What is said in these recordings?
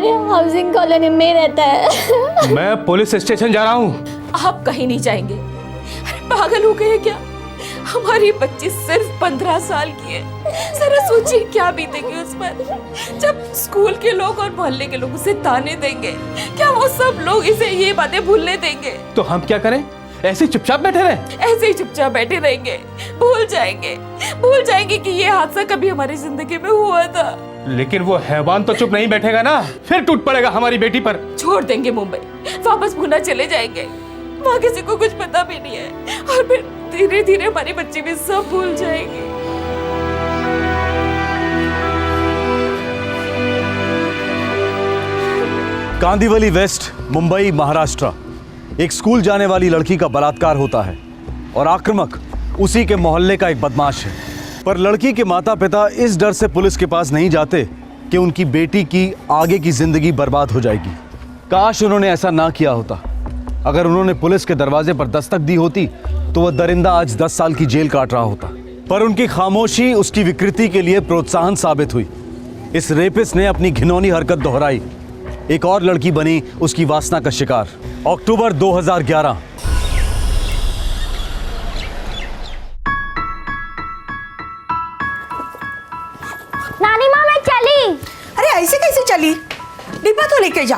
हमारे housing colony में रहता है। मैं पुलिस स्टेशन जा रहा हूँ। आप कहीं नहीं जाएंगे। अरे पागल हो गए क्या? हमारी बच्ची सिर्फ 15 साल की है। जरा सोचिए क्या बीतेगी उस पर जब स्कूल के लोग और मोहल्ले के लोग उसे ताने देंगे। क्या वो सब लोग इसे ये बातें भूलने देंगे? तो हम क्या करें? ऐसे ही चुपचाप बैठे रहे? ऐसे ही चुपचाप बैठे रहेंगे? भूल जाएंगे कि ये हादसा कभी हमारी जिंदगी में हुआ था। लेकिन वो हैवान तो चुप नहीं बैठेगा ना, फिर टूट पड़ेगा हमारी बेटी पर। छोड़ देंगे मुंबई, वापस पुणे चले जाएंगे। वहाँ किसी को कुछ पता भी नहीं है और फिर धीरे धीरे हमारी बच्ची भी सब भूल जाएगी। कांदिवली वेस्ट, मुंबई, महाराष्ट्र। एक स्कूल जाने वाली लड़की का बलात्कार होता है और आक्रामक उसी के मोहल्ले का एक बदमाश है। पर लड़की के माता पिता इस डर से पुलिस के पास नहीं जाते कि उनकी बेटी की आगे की जिंदगी बर्बाद हो जाएगी। काश उन्होंने ऐसा ना किया होता। अगर उन्होंने पुलिस के दरवाजे पर दस्तक दी होती तो वह दरिंदा आज 10 साल की जेल काट रहा होता। पर उनकी खामोशी उसकी विकृति के लिए प्रोत्साहन साबित हुई। इस रेपिस्ट ने अपनी घिनौनी हरकत दोहराई। एक और लड़की बनी उसकी वासना का शिकार। अक्टूबर 2011। नानी माँ मैं चली। अरे ऐसे कैसे चली? डिब्बा तो लेके जा।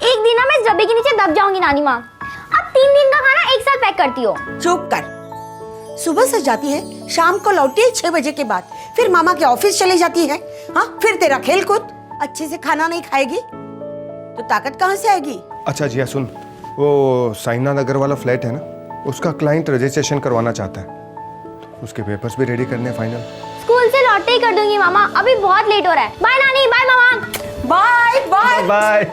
एक दिन ना मैं इस डब्बे के नीचे दब जाऊंगी नानी माँ। अब 3 दिन का खाना एक साथ पैक करती हो। चुप कर। सुबह से जाती है, शाम को लौटी है 6 बजे के बाद। फिर मामा के ऑफिस चले जाती है। हाँ, फिर तेरा खेल कूद। अच्छे से खाना नहीं खाएगी तो ताकत कहाँ से आएगी? अच्छा जिया सुन, वो साइना नगर वाला फ्लैट है ना, उसका क्लाइंट रजिस्ट्रेशन करवाना चाहता है। उसके पेपर्स भी रेडी करने हैं फाइनल। स्कूल से लौटते ही कर दूंगी मामा, अभी बहुत लेट हो रहा है। बाय नानी, बाय मामा। Bye bye bye.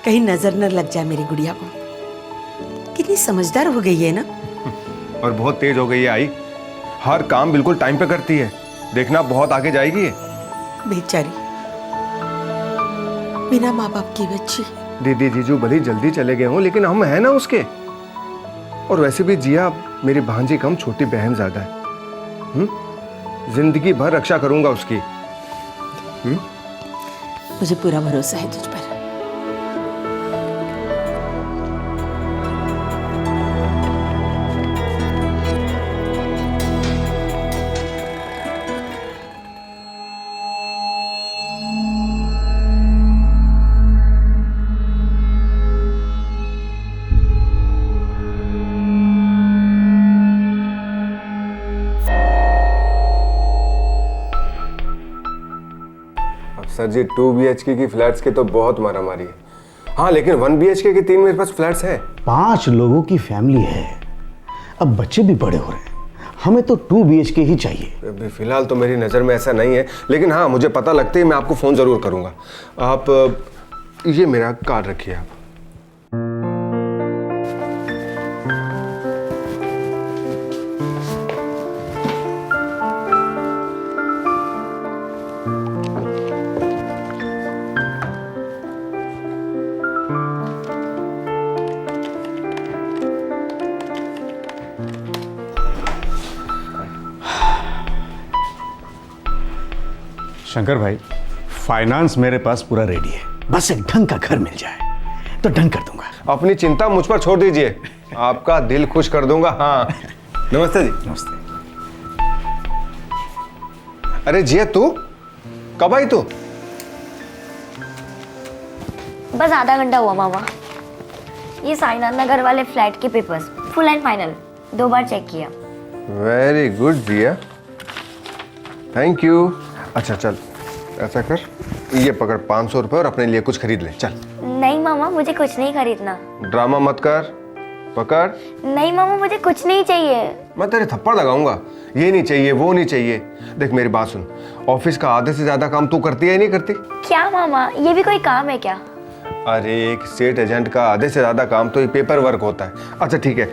कहीं नजर न लग जाए मेरी गुड़िया को। कितनी समझदार हो गई है ना। और बहुत तेज हो गई है आई। हर काम बिल्कुल टाइम पे करती है। देखना बहुत आगे जाएगी ये। बेचारी बिना माँ बाप की बच्ची। दीदी जीजू भले जल्दी चले गए हों, लेकिन हम हैं ना उसके। और वैसे भी जिया मेरी भांजी कम, छोटी बहन ज्यादा है। जिंदगी भर रक्षा करूंगा उसकी। मुझे पूरा भरोसा है तुझ पर। सर जी 2 BHK की फ्लैट्स के तो बहुत मारामारी है। हाँ लेकिन 1 BHK के 3 मेरे पास फ्लैट्स हैं। 5 लोगों की फैमिली है। अब बच्चे भी बड़े हो रहे हैं, हमें तो 2 BHK ही चाहिए। अभी फिलहाल तो मेरी नज़र में ऐसा नहीं है, लेकिन हाँ मुझे पता लगते ही मैं आपको फ़ोन ज़रूर करूँगा। आप ये मेरा कार्ड रखिए आप। शंकर भाई, फाइनेंस मेरे पास पूरा रेडी है। बस एक ढंग का घर मिल जाए तो ढंग कर दूंगा। अपनी चिंता मुझ पर छोड़ दीजिए, आपका दिल खुश कर दूंगा। हाँ नमस्ते जी। नमस्ते। अरे जिया तू कब आई तू? बस आधा घंटा हुआ मामा। ये साईनाथ नगर वाले फ्लैट के पेपर्स फुल एंड फाइनल 2 बार चेक किया। Very good Jiya, thank you. अच्छा चल ऐसा कर, ये पकड़ 500 रुपए और अपने लिए कुछ खरीद ले। चल। नहीं मामा, मुझे कुछ नहीं खरीदना। ड्रामा मत कर, पकड़। नहीं मामा, मुझे कुछ नहीं चाहिए। मैं तेरे थप्पड़ लगाऊंगा। ये नहीं चाहिए, वो नहीं चाहिए। देख मेरी बात सुन, ऑफिस का आधे से ज्यादा काम तू करती है नहीं करती? क्या मामा, ये भी कोई काम है क्या? अरे एक स्टेट एजेंट का आधे से ज्यादा काम तो ये पेपर वर्क होता है। अच्छा ठीक है,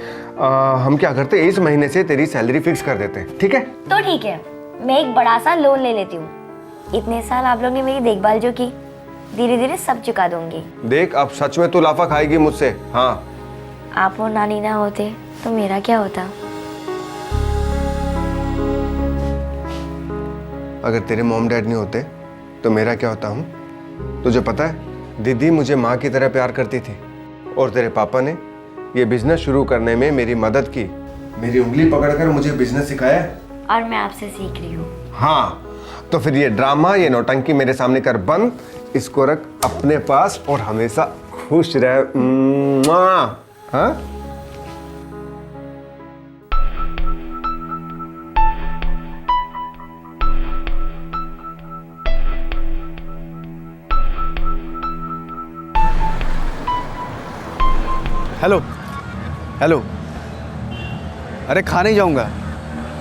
हम क्या करते हैं, इस महीने से तेरी सैलरी फिक्स कर देते हैं, ठीक है? तो ठीक है, मैं एक बड़ा सा लोन ले लेती हूँ। इतने साल आप लोग ने मेरी देखभाल जो की, धीरे धीरे सब चुका दूंगी। देख अब सच में तू लाफा खाएगी मुझसे। हाँ आप और नानी ना होते तो मेरा क्या होता? अगर तेरे मॉम डैड नहीं होते तो मेरा क्या होता हूँ? तुझे पता है दीदी मुझे माँ की तरह प्यार करती थी और तेरे पापा ने ये बिजनेस शुरू करने में मेरी मदद की, मेरी उंगली पकड़कर मुझे बिजनेस सिखाया। और मैं आपसे सीख रही हूँ। हाँ, तो फिर ये ड्रामा, ये नौटंकी मेरे सामने कर बंद, इसको रख अपने पास और हमेशा खुश रह। हाँ? हेलो हेलो, अरे खाने ही जाऊंगा।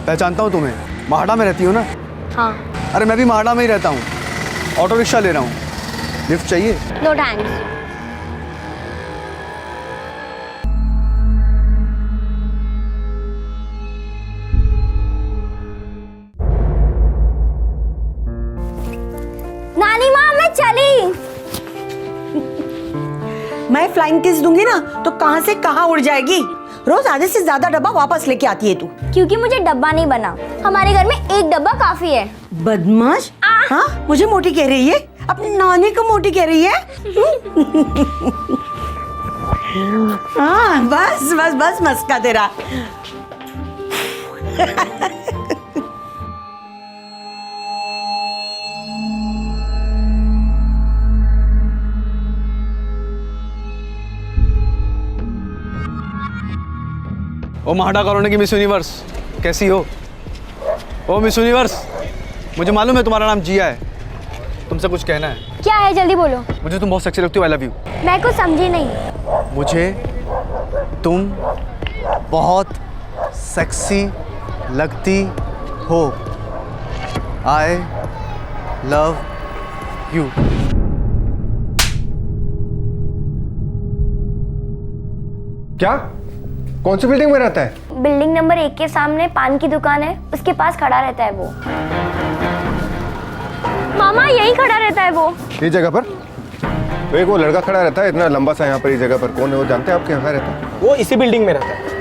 पहचानता हूँ तुम्हें, माहड़ा में रहती हो ना? हाँ। अरे मैं भी माहड़ा में ही रहता हूँ, ऑटो रिक्शा ले रहा हूँ। लिफ्ट चाहिए? No thanks. नानी माँ मैं चली। मैं फ्लाइंग किस दूंगी ना तो कहां से कहां उड़ जाएगी। रोज आधे से ज्यादा डब्बा वापस लेके आती है तू। क्योंकि मुझे डब्बा नहीं बना, हमारे घर में एक डब्बा काफी है। बदमाश। हाँ, मुझे मोटी कह रही है, अपनी नानी को मोटी कह रही है। हाँ, बस बस बस मस्का तेरा। ओ माहड़ा कॉलोनी की मिस यूनिवर्स, कैसी हो? ओ मिस यूनिवर्स, मुझे मालूम है तुम्हारा नाम जिया है, तुमसे कुछ कहना है। क्या है, जल्दी बोलो। मुझे तुम बहुत सेक्सी लगती हो, आई लव यू। मैं कुछ समझी नहीं। मुझे तुम बहुत सेक्सी लगती हो, आई लव यू। क्या? कौन सी बिल्डिंग में रहता है? बिल्डिंग नंबर 1 के सामने पान की दुकान है, उसके पास खड़ा रहता है वो। मामा यही खड़ा रहता है वो। ये जगह पर? तो एक वो लड़का खड़ा रहता है इतना लंबा सा यहाँ पर, इस जगह पर कौन है वो जानते हैं आपके? यहाँ रहता है वो इसी बिल्डिंग में रहता है।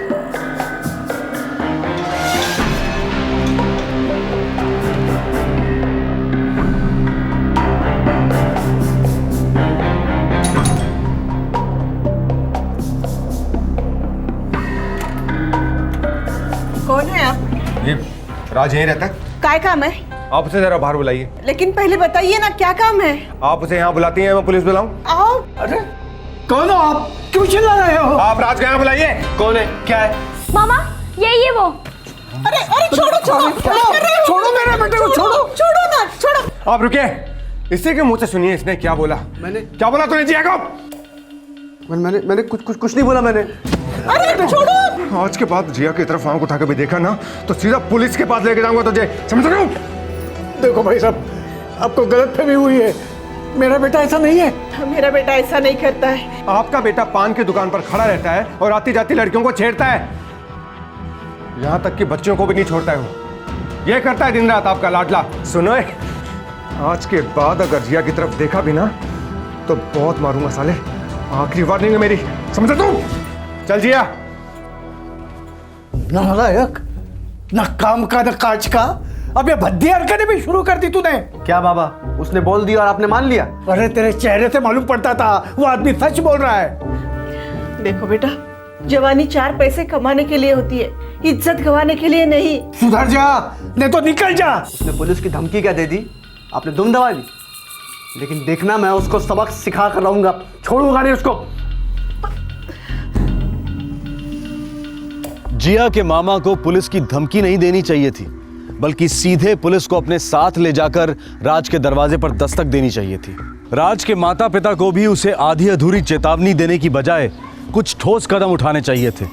कौन है आप? ये राज यहीं रहता है। काय काम है? आप उसे जरा बाहर बुलाइए। लेकिन पहले बताइए ना क्या काम है? आप उसे यहाँ बुलाती हैं, मैं पुलिस बुलाऊं? आओ। अरे कौन हो आप? क्यों चिल्ला रहे हो? आप राज को यहाँ बुलाइए। कौन है? क्या है? मामा यही है वो। अरे अरे छोड़ो छोड़ो छोड़ो मेरे बेटे को, छोड़ो। छोड़ो ना, छोड़ो। आप रुकिए, इसी के मुंह से सुनिए इसने क्या बोला। मैंने क्या बोला तूने जिया को? मैंने कुछ नहीं बोला मैंने। अरे छोड़ो। आज के बाद जिया की तरफ आंख उठा के भी देखा ना तो सीधा पुलिस के पास लेके जाऊंगा तुझे, समझ रहे हो? देखो भाई साहब, आपको गलतफहमी हुई है, मेरा बेटा ऐसा नहीं है। मेरा बेटा ऐसा नहीं करता है। आपका बेटा पान की दुकान पर खड़ा रहता है और आती जाती लड़कियों को छेड़ता है, यहां तक कि बच्चों को भी नहीं छोड़ता है वो। ये करता है दिन रात आपका लाडला। सुनो, आज के बाद अगर जिया की तरफ देखा भी ना तो बहुत मारूंगा साले। आखिरी वार्निंग है मेरी, समझ तू? चल जिया। नालायक, न काम का न काज का, अब ये भद्दी हरकतें भी शुरू कर दी तूने। क्या बाबा, उसने बोल दिया और आपने मान लिया? अरे तेरे चेहरे से मालूम पड़ता था वो आदमी सच बोल रहा है। देखो बेटा, जवानी 4 पैसे कमाने के लिए होती है, इज्जत गंवाने के लिए नहीं। सुधर जा, नहीं तो निकल जा। उसने पुलिस की धमकी क्या दे दी? आपने दुम दबा दी। लेकिन देखना, मैं उसको सबक सिखा कर रहूंगा, छोड़ूंगा नहीं उसको। जिया के मामा को पुलिस की धमकी नहीं देनी चाहिए थी, बल्कि सीधे पुलिस को अपने साथ ले जाकर राज के दरवाजे पर दस्तक देनी चाहिए थी। राज के माता पिता को भी उसे आधी अधूरी चेतावनी देने की बजाय कुछ ठोस कदम उठाने चाहिए थे।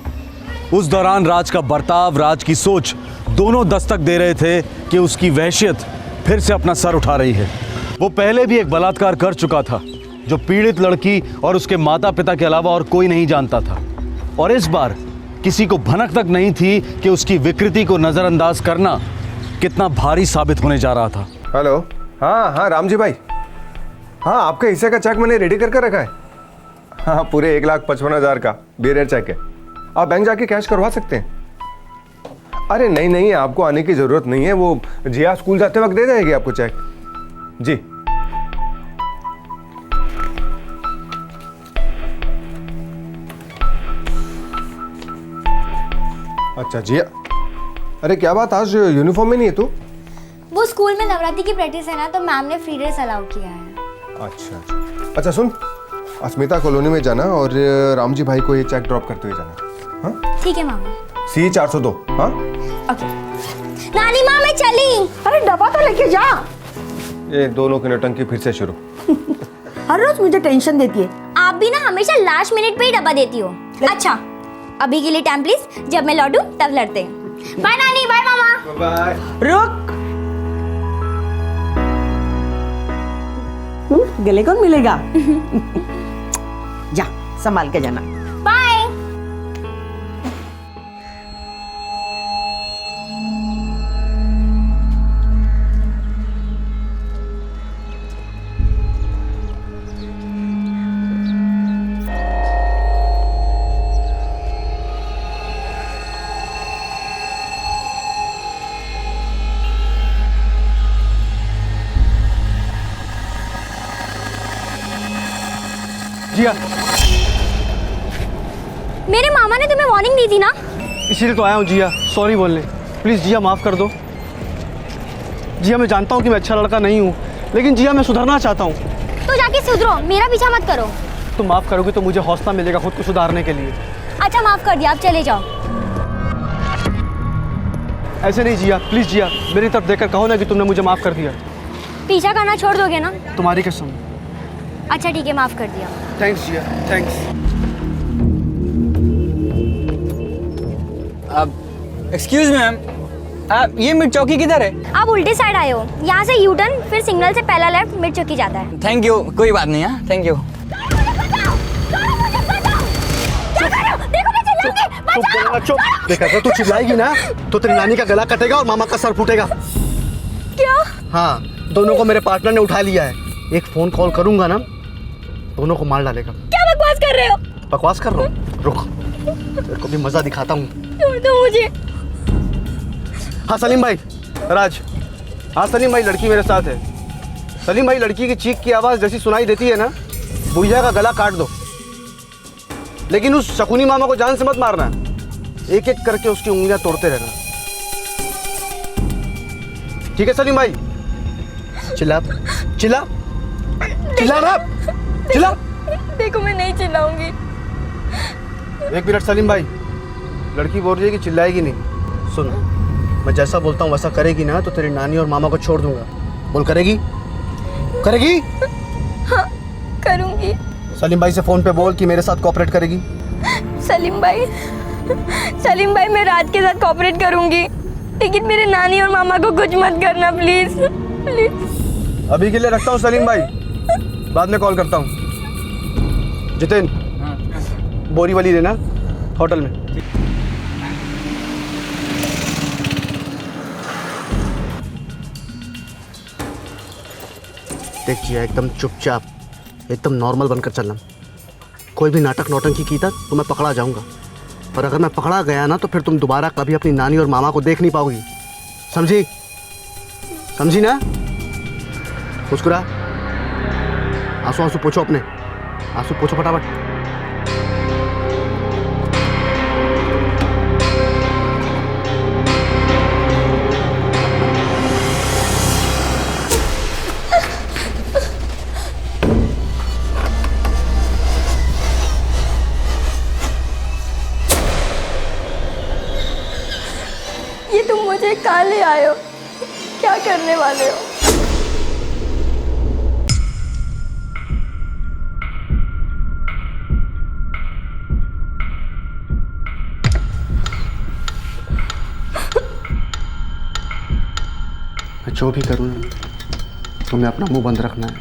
उस दौरान राज का बर्ताव, राज की सोच दोनों दस्तक दे रहे थे कि उसकी वहशियत फिर से अपना सर उठा रही है। वो पहले भी एक बलात्कार कर चुका था जो पीड़ित लड़की और उसके माता पिता के अलावा और कोई नहीं जानता था, और इस बार किसी को भनक तक नहीं थी कि उसकी विकृति को नजरअंदाज करना कितना भारी साबित होने जा रहा था। हेलो, हाँ हाँ राम जी भाई, हाँ आपके हिस्से का चेक मैंने रेडी करके रखा है। हाँ, पूरे 1,55,000 का बेरियर चेक है, आप बैंक जाके कैश करवा सकते हैं। अरे नहीं नहीं, आपको आने की ज़रूरत नहीं है, वो जिया स्कूल जाते वक्त दे जाएगी आपको चेक। जी अच्छा जिया, अरे क्या बात, आज यूनिफॉर्म में नहीं है तू? वो स्कूल में नवरात्रि की प्रैक्टिस है ना, तो मैम ने फ्री ड्रेस अलाउ किया है। अच्छा सुन, अस्मिता कॉलोनी में जाना और रामजी भाई को ये चेक ड्रॉप करते हुए जाना। हाँ ठीक है मामा। सी 402। हाँ ओके। नानी माँ मैं चली। अरे डब्बा तो लेके जा। ये दोनों की नौटंकी फिर से शुरू। हर रोज मुझे टेंशन देती है। आप भी ना हमेशा लास्ट मिनट पे ही डब्बा देती हो। अच्छा अभी के लिए टाइम प्लीज, जब मैं लौटूं तब लड़ते हैं। बाय नानी, बाय मामा। बाय। रुक, गले कौन मिलेगा? जा संभाल के जाना। बाय। जिया, मेरे मामा ने तुम्हें वार्निंग दी थी ना? इसीलिए तो आया हूँ जिया, सॉरी बोलने। प्लीज़ जिया माफ़ कर दो। जिया मैं जानता हूँ कि मैं अच्छा लड़का नहीं हूँ, लेकिन जिया मैं सुधरना चाहता हूँ। तो जाके सुधरो, मेरा पीछा मत करो। तुम माफ़ करोगे तो मुझे हौसला मिलेगा खुद को सुधारने के लिए। अच्छा माफ कर दिया, आप चले जाओ। ऐसे नहीं जिया, प्लीज़ जिया, मेरी तरफ देखकर कहो ना कि तुमने मुझे माफ़ कर दिया। पीछा करना छोड़ दोगे ना? तुम्हारी कसम। अच्छा ठीक है, माफ कर दिया। थैंक्स जिया, थैंक्स। एक्सक्यूज मैम, ये मिर्च चौकी किधर है? आप उल्टे साइड आए हो, यहाँ से यू टर्न, फिर सिग्नल से पहला लेफ्ट, मिर्च चौकी जाता है। थैंक यू, कोई बात नहीं है, थैंक यू। चुप, देखा तो तू चिल्लाएगी ना तो तेरी नानी का गला कटेगा और मामा का सर फूटेगा। क्या? हाँ, दोनों को मेरे पार्टनर ने उठा लिया है। एक फोन कॉल करूंगा ना, दोनों को मार डालेगा। क्या बकवास कर रहे हो? बकवास कर रहा हूँ? रुक, तेरे को भी मजा दिखाता हूँ। छोड़ दो मुझे। हाँ सलीम भाई, राज। हाँ सलीम भाई, लड़की मेरे साथ है। सलीम भाई, लड़की की चीख की आवाज़ जैसी सुनाई देती है ना, भुइया का गला काट दो। लेकिन उस शकुनी मामा को जान से मत मारना, एक एक करके उसकी उंगलियां तोड़ते रहना। ठीक है सलीम भाई? चिल्ला चिल्ला चिल्ला ना, चिल्ला। देखो मैं नहीं चिल्लाऊंगी। एक मिनट सलीम भाई, लड़की बोल रही है कि चिल्लाएगी नहीं। सुन, मैं जैसा बोलता हूँ वैसा करेगी ना तो तेरी नानी और मामा को छोड़ दूंगा। बोल, करेगी? करेगी? हाँ करूंगी। सलीम भाई से फोन पे बोल कि मेरे साथ कोऑपरेट करेगी। सलीम भाई, सलीम भाई मैं राज के साथ कोऑपरेट करूंगी, लेकिन मेरे नानी और मामा को कुछ मत करना प्लीज, प्लीज। अभी के लिए रखता हूँ सलीम भाई, बाद में कॉल करता हूँ। जितेन, बोरी वाली देना होटल में। देख जिया, एकदम चुपचाप, एकदम नॉर्मल बनकर चलना। कोई भी नाटक नौटंकी की था तो मैं पकड़ा जाऊंगा, पर अगर मैं पकड़ा गया ना तो फिर तुम दोबारा कभी अपनी नानी और मामा को देख नहीं पाओगी। समझी? समझी ना? मुस्कुरा, आंसू आंसू पोछो अपने, आंसू पोछो फटाफट। ये तुम मुझे कहाँ ले आए हो? क्या करने वाले हो? मैं जो भी करूँ ना, तुम्हें अपना मुंह बंद रखना है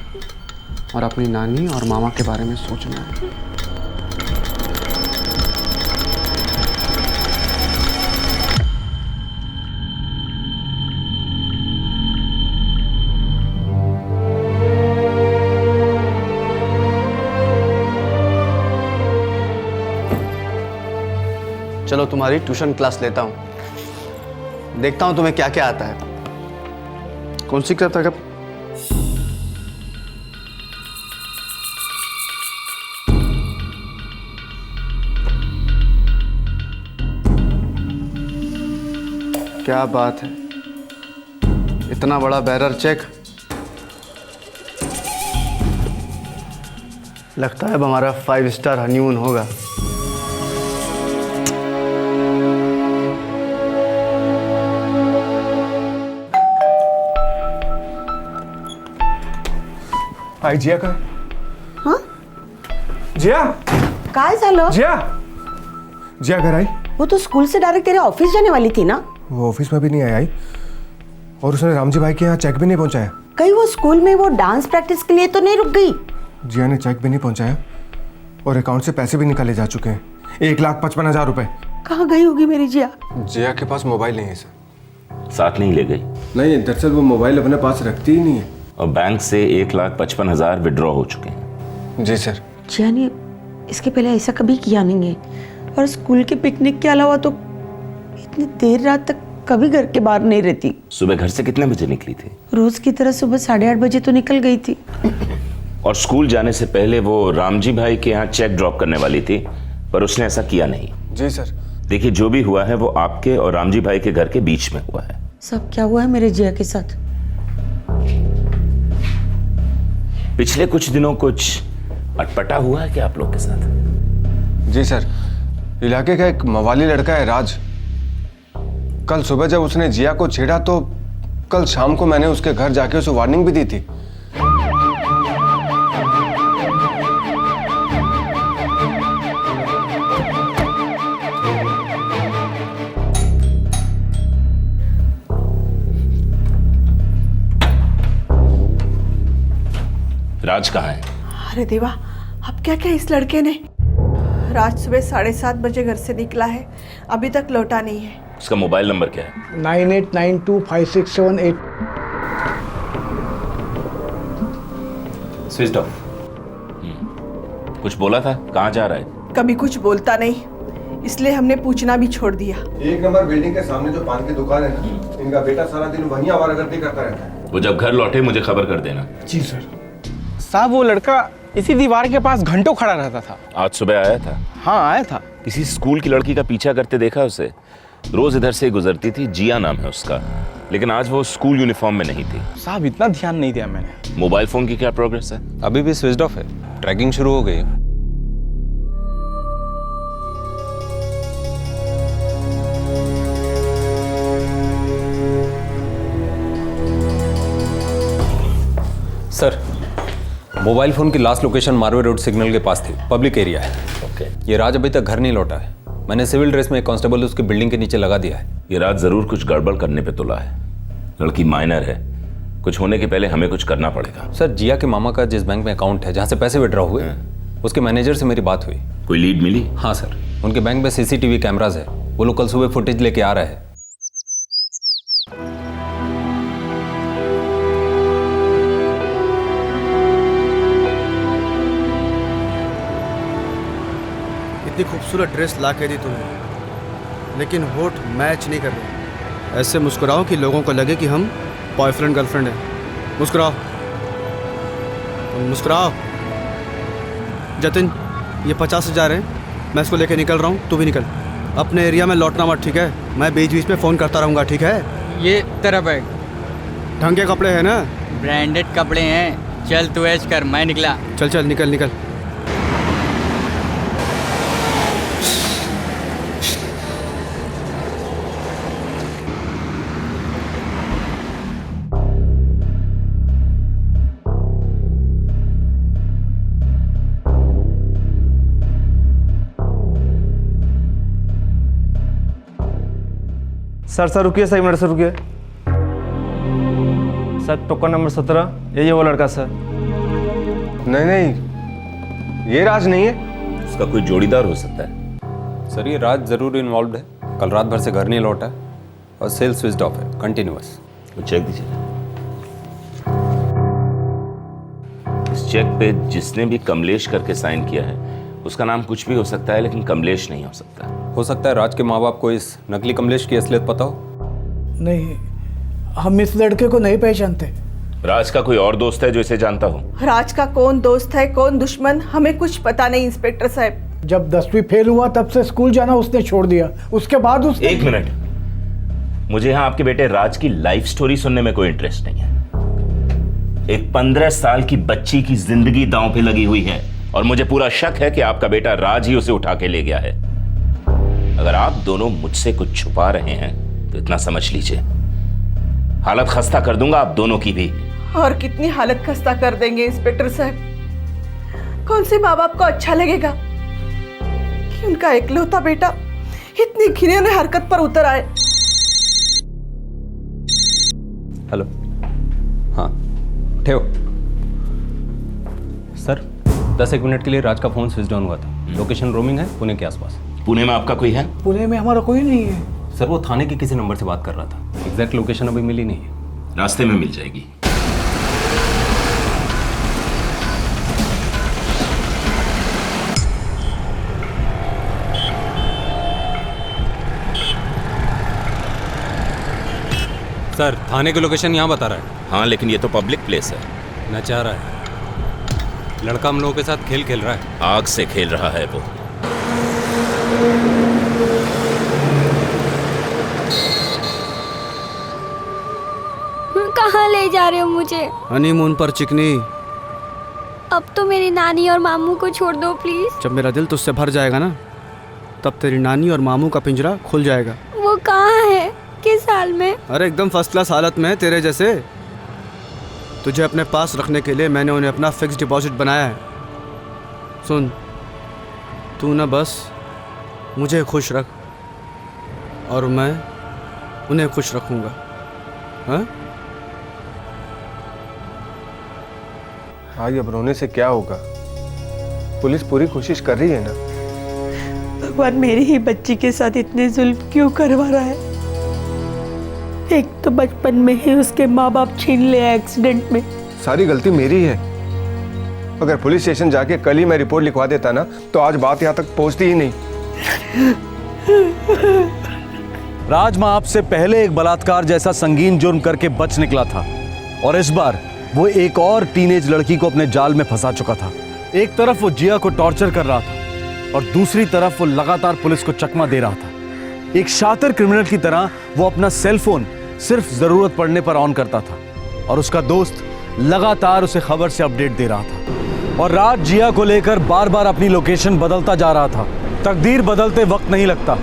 और अपनी नानी और मामा के बारे में सोचना है। चलो तुम्हारी ट्यूशन क्लास लेता हूँ, देखता हूँ तुम्हें क्या क्या आता है। कौन सी किताब तक? क्या बात है, इतना बड़ा बैरर चेक। लगता है अब हमारा 5 स्टार हनीमून होगा। आई जिया का? हाँ? जिया? काय झालं? जिया? जिया घर आई? वो तो स्कूल से डायरेक्ट तेरे ऑफिस जाने वाली थी ना? वो ऑफिस में भी नहीं आई और उसने रामजी भाई के यहाँ चेक भी नहीं पहुंचाया। कहीं वो स्कूल में वो डांस प्रैक्टिस के लिए तो नहीं रुक गई? जिया ने चेक भी नहीं पहुंचाया और अकाउंट से पैसे भी निकाले जा चुके हैं, 1,55,000 रुपए। कहाँ गई होगी मेरी जिया? जिया के पास मोबाइल नहीं है सर। साथ नहीं ले गई? नहीं, दरअसल वो मोबाइल अपने पास रखती ही नहीं है। और बैंक से 1,55,000 विड्रॉ हो चुके हैं। जी सर। जिया ने इसके पहले ऐसा कभी किया नहीं है और स्कूल के पिकनिक के अलावा तो इतनी देर रात तक कभी घर के बाहर नहीं रहती। सुबह घर से कितने बजे निकली थी? रोज की तरह सुबह 8:30 बजे तो निकल गई थी। और स्कूल जाने से पहले वो रामजी भाई के यहाँ चेक ड्रॉप करने वाली थी, पर उसने ऐसा किया नहीं। जी सर। देखिए, जो भी हुआ है वो आपके और रामजी भाई के घर के बीच में हुआ है। सब क्या हुआ है मेरे जिया के साथ? पिछले कुछ दिनों कुछ अटपटा हुआ है क्या आप लोग के साथ? जी सर, इलाके का एक मवाली लड़का है राज। कल सुबह जब उसने जिया को छेड़ा तो कल शाम को मैंने उसके घर जाके उसे वार्निंग भी दी थी। राज कहाँ है? अरे देवा, अब क्या क्या इस लड़के ने। रात सुबह 7:30 बजे घर से निकला है, अभी तक लौटा नहीं है। उसका मोबाइल नंबर क्या है? 98925678। Switch off. कुछ बोला था? कहाँ जा रहा है? कभी कुछ बोलता नहीं, इसलिए हमने पूछना भी छोड़ दिया। 1 नंबर बिल्डिंग के सामने जो पान की दुकान है ना, इनका बेटा सारा दिन वहीं आवारागर्दी करता रहता है। वो जब घर लौटे मुझे खबर कर देना। जी सर। साहब वो लड़का इसी दीवार के पास घंटों खड़ा रहता था। आज सुबह आया था? हाँ आया था। किसी स्कूल की लड़की का पीछा करते देखा उसे? रोज इधर से गुजरती थी, जिया नाम है उसका, लेकिन आज वो स्कूल यूनिफॉर्म में नहीं थी। साहब इतना ध्यान नहीं दिया मैंने। मोबाइल फोन की क्या प्रोग्रेस है? अभी भी स्विच ऑफ है, ट्रैकिंग शुरू हो गई। सर, मोबाइल फोन की last location Marve road signal के पास थी, पब्लिक एरिया है। ओके। ये राज अभी तक घर नहीं लौटा है। मैंने सिविल ड्रेस में एक कांस्टेबल उसकी बिल्डिंग के नीचे लगा दिया है। ये राज जरूर कुछ गड़बड़ करने पे तुला है। लड़की माइनर है, कुछ होने के पहले हमें कुछ करना पड़ेगा। सर, जिया के मामा का जिस बैंक में अकाउंट है, जहाँ से पैसे विड्रॉ हुए, उसके मैनेजर से मेरी बात हुई। कोई लीड मिली? हाँ सर, उनके बैंक में सीसीटीवी कैमराज है। वो लोग कल सुबह फुटेज लेके आ रहे हैं। इतनी खूबसूरत ड्रेस ला के दी तुम्हें, लेकिन होठ मैच नहीं कर रहे। ऐसे मुस्कुराओ कि लोगों को लगे कि हम बॉयफ्रेंड गर्लफ्रेंड हैं। मुस्कुराओ, मुस्कुराओ। जतिन, ये 50,000 है, मैं इसको लेके निकल रहा हूँ, तू भी निकल। अपने एरिया में लौटना मत, ठीक है? मैं बीच बीच में फ़ोन करता रहूँगा, ठीक है? ये तेरा बैग। ढंग के कपड़े हैं ना? ब्रांडेड कपड़े हैं। चल तू ऐश कर, मैं निकला। चल चल, निकल निकल। सर रुकिए, सर 1 मिनट सर, रुकिए सर। टोकन नंबर 17, यही वो लड़का सर। नहीं नहीं, ये राज नहीं है। उसका कोई जोड़ीदार हो सकता है। सर, ये राज जरूर इन्वॉल्व है। कल रात भर से घर नहीं लौटा और सेल स्विच ऑफ है, कंटिन्यूअस। चेक दीजिए। इस चेक पे जिसने भी कमलेश करके साइन किया है, उसका नाम कुछ भी हो सकता है, लेकिन कमलेश नहीं हो सकता। हो सकता है राज के माँ बाप को इस नकली कमलेश की असलियत पता हो। नहीं, हम इस लड़के को नहीं पहचानते। राज का कोई और दोस्त है जो इसे जानता हो? राज का कौन दोस्त है, कौन दुश्मन, हमें कुछ पता नहीं इंस्पेक्टर साहब। जब 10वीं फेल हुआ तब से स्कूल जाना उसने छोड़ दिया। उसके बाद उसने... 1 मिनट, मुझे यहाँ आपके बेटे राज की लाइफ स्टोरी सुनने में कोई इंटरेस्ट नहीं है। एक 15 साल की बच्ची की जिंदगी दांव पे लगी हुई है और मुझे पूरा शक है कि आपका बेटा राज ही उसे उठा के ले गया है। अगर आप दोनों मुझसे कुछ छुपा रहे हैं तो इतना समझ लीजिए, हालत खस्ता कर दूंगा आप दोनों की भी। और कितनी हालत खस्ता कर देंगे इंस्पेक्टर साहब? कौन से माँ बाप को अच्छा लगेगा कि उनका इकलौता बेटा इतनी घिनौनी हरकत पर उतर आए? हेलो, हाँ ठेव सर। 10 मिनट के लिए राज का फोन स्विच ऑन हुआ था। लोकेशन रोमिंग है पुणे के आसपास। पुणे में आपका कोई है? पुणे में हमारा कोई नहीं है सर, वो थाने के किसी नंबर से बात कर रहा था। एग्जैक्ट लोकेशन अभी मिली नहीं है। रास्ते में मिल जाएगी। सर, थाने की लोकेशन यहाँ बता रहा है। हाँ, लेकिन ये तो पब्लिक प्लेस है। नचा रहा है। लड़का हम लोगों के साथ खेल खेल रहा है। आग से खेल रहा है वो। कहाँ ले जा रहे हो मुझे? हनीमून पर चिकनी। अब तो मेरी नानी और मामू को छोड़ दो प्लीज। जब मेरा दिल तुझसे भर जाएगा ना, तब तेरी नानी और मामू का पिंजरा खुल जाएगा। वो कहाँ है? किस हाल में? अरे एकदम फर्स्ट क्लास हालत में, तेरे जैसे। तुझे अपने पास रखने के लिए मैंने उन्हें अपना फिक्स डिपॉजिट बनाया है। सुन, तू ना बस मुझे खुश रख और मैं उन्हें खुश रखूँगा। हाँ? भाई, अब रोने से क्या होगा? पुलिस पूरी कोशिश कर रही है ना। भगवान मेरी ही बच्ची के साथ इतने जुल्म क्यों करवा रहा है? एक तो बचपन में ही उसके माँ बाप छीन ले एक्सीडेंट में। सारी गलती मेरी है। अगर पुलिस स्टेशन जाके कल ही मैं रिपोर्ट लिखवा देता ना, तो आज बात यहाँ तक पहुँचती ही नहीं। राज माँ आपसे पहले एक बलात्कार जैसा संगीन जुर्म करके बच निकला था और इस बार वो एक और टीनेज लड़की को अपने जाल में फंसा चुका था। एक तरफ वो जिया को टॉर्चर कर रहा था और दूसरी तरफ वो लगातार पुलिस को चकमा दे रहा था। एक शातिर क्रिमिनल की तरह वो अपना सेल फोन सिर्फ जरूरत पड़ने पर ऑन करता था और उसका दोस्त लगातार उसे खबर से अपडेट दे रहा था। और राज जिया को लेकर बार बार अपनी लोकेशन बदलता जा रहा था। तकदीर बदलते वक्त नहीं लगता।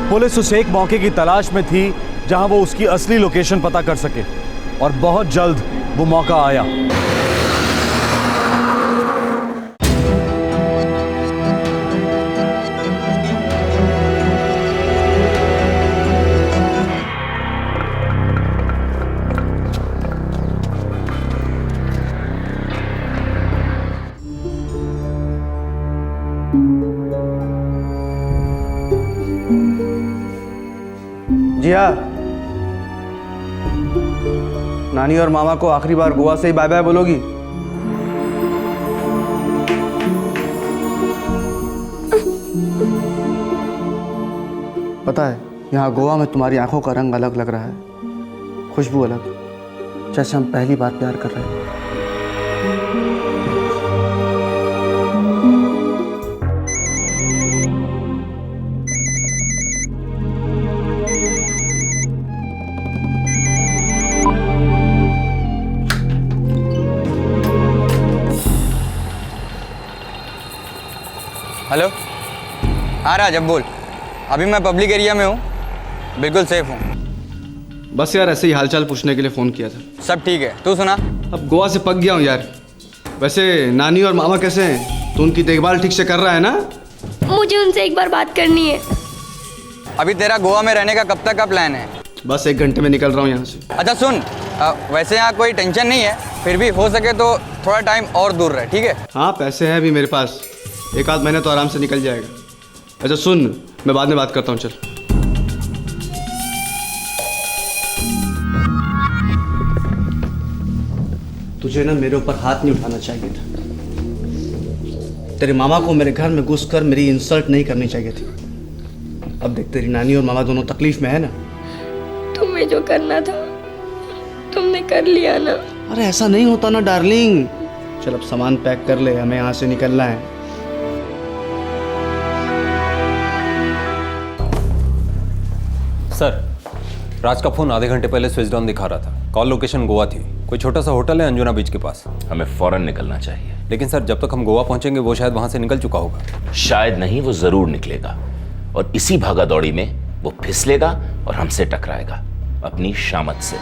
पुलिस उस एक मौके की तलाश में थी जहां वो उसकी असली लोकेशन पता कर सके और बहुत जल्द वो मौका आया। जिया, नानी और मामा को आखिरी बार गोवा से ही बाय बाय बोलोगी? पता है, यहाँ गोवा में तुम्हारी आंखों का रंग अलग लग रहा है, खुशबू अलग, जैसे हम पहली बार प्यार कर रहे हैं। हेलो, हाँ राज, अब बोल। अभी मैं पब्लिक एरिया में हूँ, बिल्कुल सेफ हूँ। बस यार ऐसे ही हालचाल पूछने के लिए फ़ोन किया था। सब ठीक है, तू सुना? अब गोवा से पक गया हूँ यार। वैसे नानी और मामा कैसे हैं? तो उनकी देखभाल ठीक से कर रहा है ना? मुझे उनसे एक बार बात करनी है। अभी तेरा गोवा में रहने का कब तक का प्लान है? बस 1 घंटे में निकल रहा हूँ यहाँ से। अच्छा सुन, वैसे यहाँ कोई टेंशन नहीं है, फिर भी हो सके तो थोड़ा टाइम और दूर रहे, ठीक है? हाँ, पैसे हैं अभी मेरे पास, 1 आध महीने तो आराम से निकल जाएगा। अच्छा सुन, मैं बाद में बात करता हूँ, चल। तुझे ना मेरे ऊपर हाथ नहीं उठाना चाहिए था। तेरे मामा को मेरे घर में घुसकर मेरी इंसल्ट नहीं करनी चाहिए थी। अब देख, तेरी नानी और मामा दोनों तकलीफ में है ना। तुम्हें जो करना था तुमने कर लिया ना। अरे ऐसा नहीं होता ना डार्लिंग। चल अब सामान पैक कर ले, हमें यहाँ से निकलना है। सर, राज का फोन आधे घंटे पहले स्विच ऑन दिखा रहा था। कॉल लोकेशन गोवा थी। कोई छोटा सा होटल है अंजुना बीच के पास। हमें फौरन निकलना चाहिए। लेकिन सर जब तक हम गोवा पहुंचेंगे वो शायद वहां से निकल चुका होगा। शायद नहीं, वो जरूर निकलेगा और इसी भागा दौड़ी में वो फिसलेगा और हमसे टकराएगा अपनी शामत से।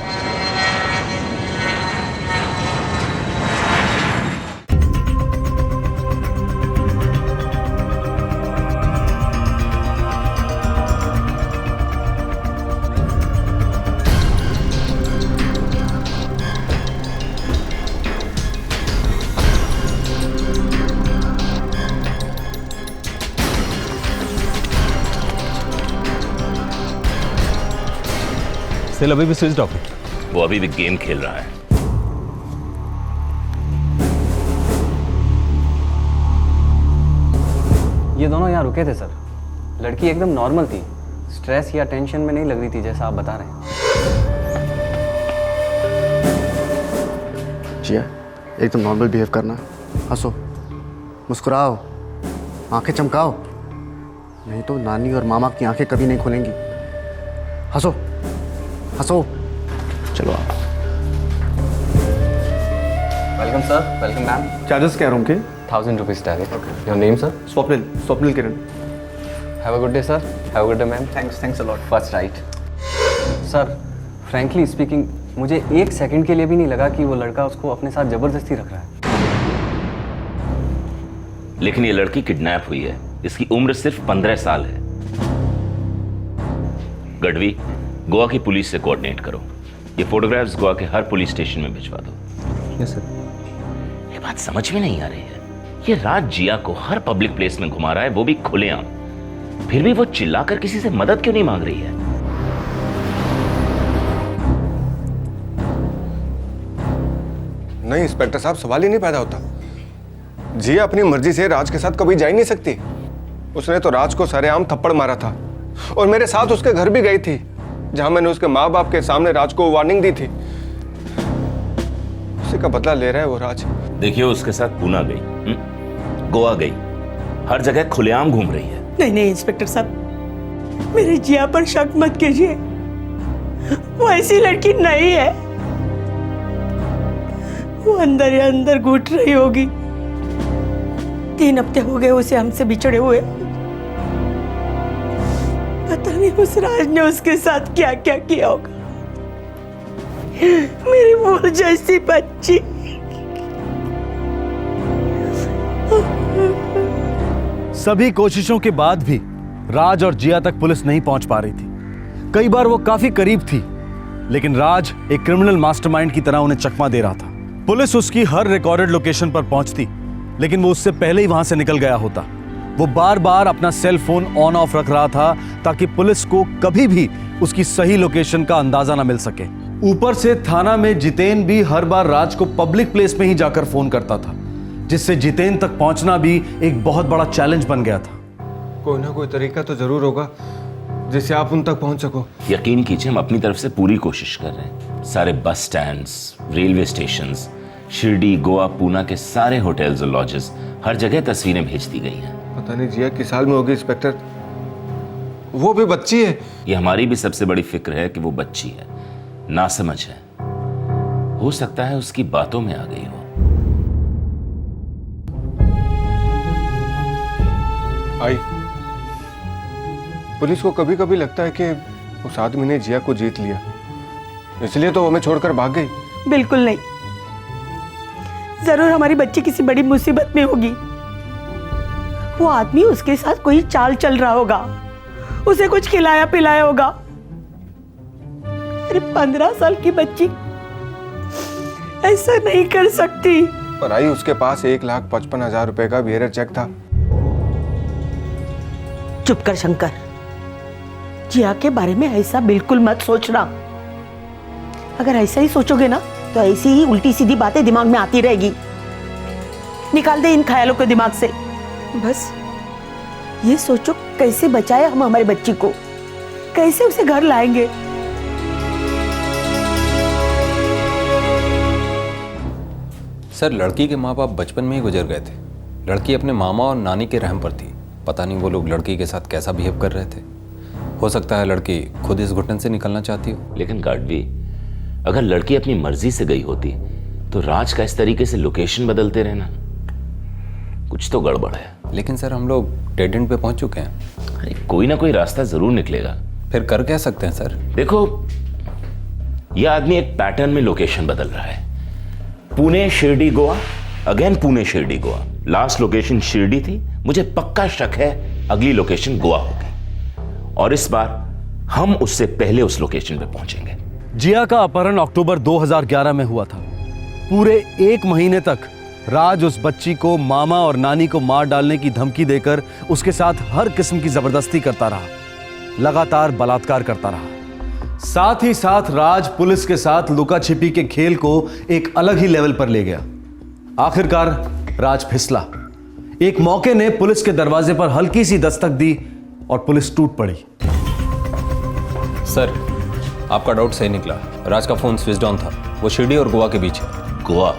सेल अभी भी स्विच ऑफ है। वो अभी भी गेम खेल रहा है। ये दोनों यहाँ रुके थे सर। लड़की एकदम नॉर्मल थी, स्ट्रेस या टेंशन में नहीं लग रही थी जैसा आप बता रहे हैं। जिया, एकदम नॉर्मल बिहेव करना, हंसो, मुस्कुराओ, आंखें चमकाओ, नहीं तो नानी और मामा की आंखें कभी नहीं खुलेंगी। हंसो हंसो। चलो आप। Welcome sir, welcome ma'am. Charges क्या रूम के? 1000 rupees direct. Your name sir? Swapnil Kiran. Have a good day sir. Have a good day ma'am. Thanks a lot. First right. Sir frankly speaking मुझे एक सेकंड के लिए भी नहीं लगा कि वो लड़का उसको अपने साथ जबरदस्ती रख रहा है। लेकिन ये लड़की किडनैप हुई है। इसकी उम्र सिर्फ 15 साल है। गढ़वी, गोवा की पुलिस से कोऑर्डिनेट करो। ये फोटोग्राफ्स गोवा के हर पुलिस स्टेशन में भिजवा दो। Yes sir. ये बात समझ में नहीं आ रही है। ये राज जिया को हर पब्लिक प्लेस में घुमा रहा है, वो भी खुलेआम। फिर भी वो चिल्लाकर किसी से मदद क्यों नहीं मांग रही है? नहीं इंस्पेक्टर साहब, सवाल ही नहीं पैदा होता। जिया अपनी मर्जी से राज के साथ कभी जा ही नहीं सकती। उसने तो राज को सरेआम थप्पड़ मारा था और मेरे साथ उसके घर भी गई थी, जहां मैंने उसके माँ बाप के सामने राज को वार्निंग दी थी। उसी का बदला ले रहा है वो राज। देखिए, उसके साथ पूना गई, गोवा गई, हर जगह खुलेआम घूम रही है। नहीं इंस्पेक्टर साहब, मेरी जिया पर शक मत कीजिए। वो ऐसी लड़की नहीं है। वो अंदर ही अंदर घुट रही होगी। 3 हफ्ते हो गए उसे हमसे बिछड़े हुए। पता नहीं उस राज ने उसके साथ क्या क्या किया होगा। मेरी भूल जैसी बच्ची। सभी कोशिशों के बाद भी राज और जिया तक पुलिस नहीं पहुंच पा रही थी। कई बार वो काफी करीब थी, लेकिन राज एक क्रिमिनल मास्टरमाइंड की तरह उन्हें चकमा दे रहा था। पुलिस उसकी हर रिकॉर्डेड लोकेशन पर पहुंचती, लेकिन वो उससे पहले ही वहां से निकल गया होता। वो बार बार अपना सेल फोन ऑन ऑफ रख रहा था ताकि पुलिस को कभी भी उसकी सही लोकेशन का अंदाजा ना मिल सके। ऊपर से थाना में जितेन भी हर बार राज को पब्लिक प्लेस में ही जाकर फोन करता था, जिससे जितेन तक पहुंचना भी एक बहुत बड़ा चैलेंज बन गया था। कोई ना कोई तरीका तो जरूर होगा जिससे आप उन तक पहुंच सको। यकीन कीजिए, हम अपनी तरफ से पूरी कोशिश कर रहे हैं। सारे बस stands, railway stations, Shirdi, Goa, Poona के सारे होटल्स और लॉजेस, हर जगह तस्वीरें भेज दी गई हैं। पता नहीं जिया किस हाल में होगी इंस्पेक्टर। वो भी बच्ची है। ये हमारी भी सबसे बड़ी फिक्र है कि वो बच्ची है, नासमझ है। हो सकता है उसकी बातों में आ गई हो। आई, पुलिस को कभी कभी लगता है कि उस आदमी ने जिया को जीत लिया, इसलिए तो हमें छोड़कर भाग गई। बिल्कुल नहीं। जरूर हमारी बच्ची किसी बड़ी मुसीबत में होगी। वो आदमी उसके साथ कोई चाल चल रहा होगा, उसे कुछ खिलाया पिलाया होगा। अरे 15 साल की बच्ची ऐसा नहीं कर सकती। पर आई, उसके पास 1,55,000 रुपए का बिहेवियर चेक था। चुप कर शंकर, जिया के बारे में ऐसा बिल्कुल मत सोचना। अगर ऐसा ही सोचोगे ना तो ऐसी ही उल्टी सीधी बातें दिमाग में आती रहेगी। निकाल दे इन ख्यालों को दिमाग से। बस ये सोचो कैसे बचाए हम हमारी बच्ची को, कैसे उसे घर लाएंगे। सर, लड़की के माँ बाप बचपन में ही गुजर गए थे। लड़की अपने मामा और नानी के रहम पर थी। पता नहीं वो लोग लड़की के साथ कैसा बिहेव कर रहे थे। हो सकता है लड़की खुद इस घुटन से निकलना चाहती हो। लेकिन गार्डवी, अगर लड़की अपनी मर्जी से गई होती तो राज का इस तरीके से लोकेशन बदलते रहना, कुछ तो गड़बड़ है। लेकिन सर हम लोग डेड एंड पे पहुंच चुके हैं। अरे कोई ना कोई रास्ता जरूर निकलेगा। फिर कर क्या सकते हैं सर? देखो, यह आदमी एक पैटर्न में लोकेशन बदल रहा है। Pune Shirdi Goa, again Pune Shirdi Goa. Last location Shirdi थी, मुझे पक्का शक है अगली लोकेशन गोवा होगी, और इस बार हम उससे पहले उस लोकेशन पे पहुंचेंगे। जिया का अपहरण अक्टूबर 2011 में हुआ था। पूरे 1 महीने तक राज उस बच्ची को मामा और नानी को मार डालने की धमकी देकर उसके साथ हर किस्म की जबरदस्ती करता रहा, लगातार बलात्कार करता रहा। साथ ही साथ राज पुलिस के साथ लुका छिपी के खेल को एक अलग ही लेवल पर ले गया। आखिरकार राज फिसला। एक मौके ने पुलिस के दरवाजे पर हल्की सी दस्तक दी और पुलिस टूट पड़ी। सर, आपका डाउट सही निकला। राज का फोन स्विच ऑन था। वो शिरडी और गोवा के बीच है। गोवा,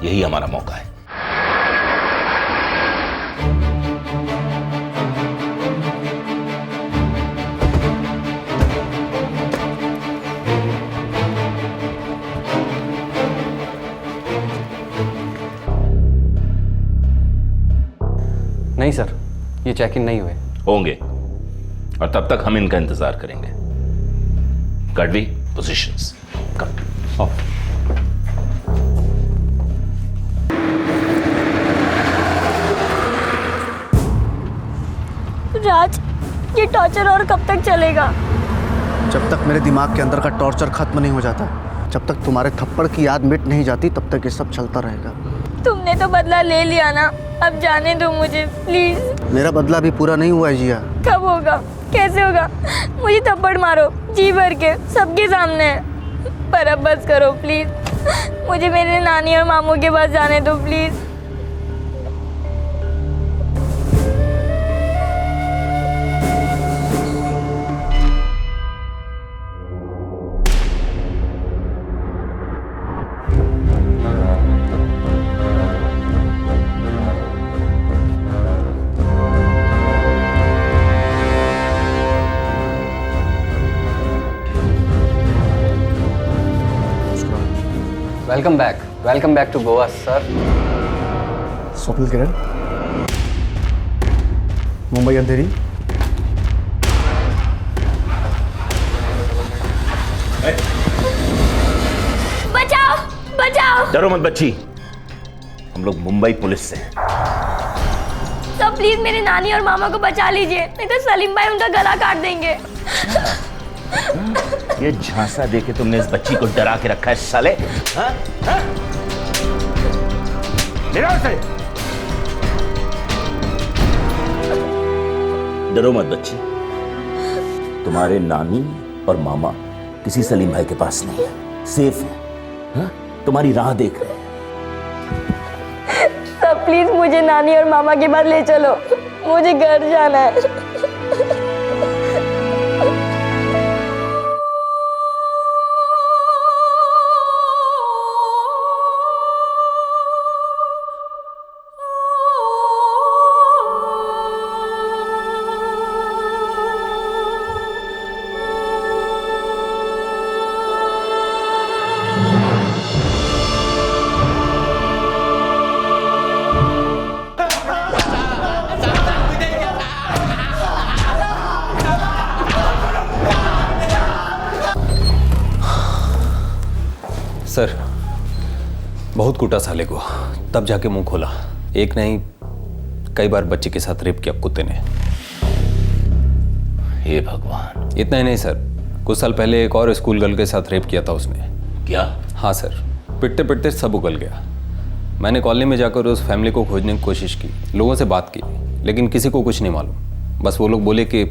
यही हमारा मौका है। नहीं सर, ये चेक इन नहीं हुए। होंगे, और तब तक हम इनका इंतजार करेंगे। गार्डवी, पोजीशंस। कम। राज, ये टॉर्चर और कब तक चलेगा? जब तक मेरे दिमाग के अंदर का टॉर्चर खत्म नहीं हो जाता, जब तक तुम्हारे थप्पड़ की याद मिट नहीं जाती, तब तक ये सब चलता रहेगा। तुमने तो बदला ले लिया ना, अब जाने दो मुझे प्लीज। मेरा बदला भी पूरा नहीं हुआ है जिया। कब होगा? कैसे होगा? मुझे थप्पड़ मारो जी भर के, सबके सामने, पर अब बस करो प्लीज। मुझे मेरे नानी और मामू के पास जाने दो please. Welcome back to Goa sir. Swapnil Kiran, Mumbai Andheri. बचाओ, बचाओ। डरो मत बच्ची, हम लोग मुंबई पुलिस से हैं। तो प्लीज मेरे नानी और मामा को बचा लीजिए, नहीं तो सलीम भाई उनका गला काट देंगे। ये झांसा देके तुमने इस बच्ची को डरा के रखा है साले। हाँ? हाँ? उसे डरो मत बच्ची, तुम्हारे नानी और मामा किसी सलीम भाई के पास नहीं है, सेफ है। हाँ? तुम्हारी राह देख रहे हैं। सब प्लीज मुझे नानी और मामा के पास ले चलो, मुझे घर जाना है। सर, बहुत कूटा साले को, तब जाके मुंह खोला। एक नहीं, कई बार बच्चे के साथ रेप किया कुत्ते ने। हे भगवान। इतना ही नहीं सर, कुछ साल पहले एक और स्कूल गर्ल के साथ रेप किया था उसने। क्या? हाँ सर, पिटते पिटते सब उगल गया। मैंने कॉलोनी में जाकर उस फैमिली को खोजने की कोशिश की, लोगों से बात की, लेकिन किसी को कुछ नहीं मालूम। बस वो लोग बोले कि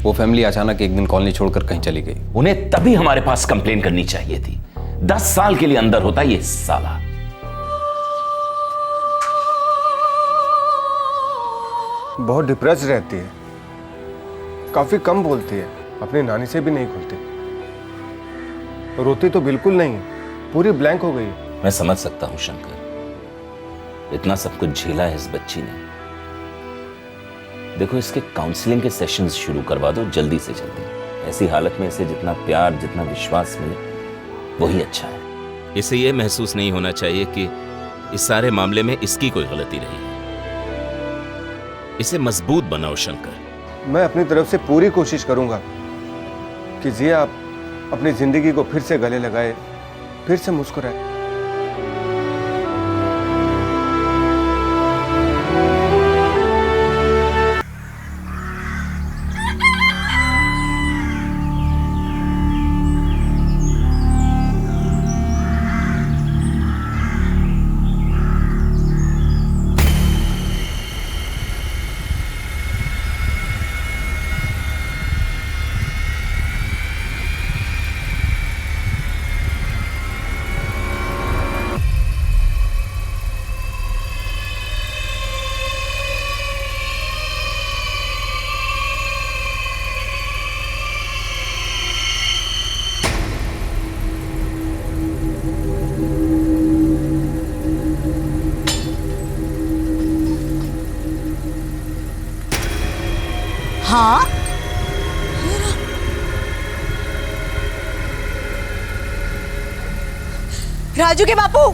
वो फैमिली अचानक एक दिन कॉलोनी छोड़कर कहीं चली गई। उन्हें तभी हमारे पास कंप्लेन करनी चाहिए थी। 10 साल के लिए अंदर होता ये साला। बहुत डिप्रेस रहती है, काफी कम बोलती है, अपनी नानी से भी नहीं खुलती, रोती तो बिल्कुल नहीं, पूरी ब्लैंक हो गई। मैं समझ सकता हूं शंकर, इतना सब कुछ झेला है इस बच्ची ने। देखो, इसके काउंसलिंग के सेशंस शुरू करवा दो जल्दी से जल्दी। ऐसी हालत में इसे जितना प्यार, जितना विश्वास मिले वही अच्छा है। इसे ये महसूस नहीं होना चाहिए कि इस सारे मामले में इसकी कोई गलती रही है। इसे मजबूत बनाओ शंकर। मैं अपनी तरफ से पूरी कोशिश करूंगा कि जिया आप अपनी जिंदगी को फिर से गले लगाए, फिर से मुस्कुराए। हाँ, राजू के बापू।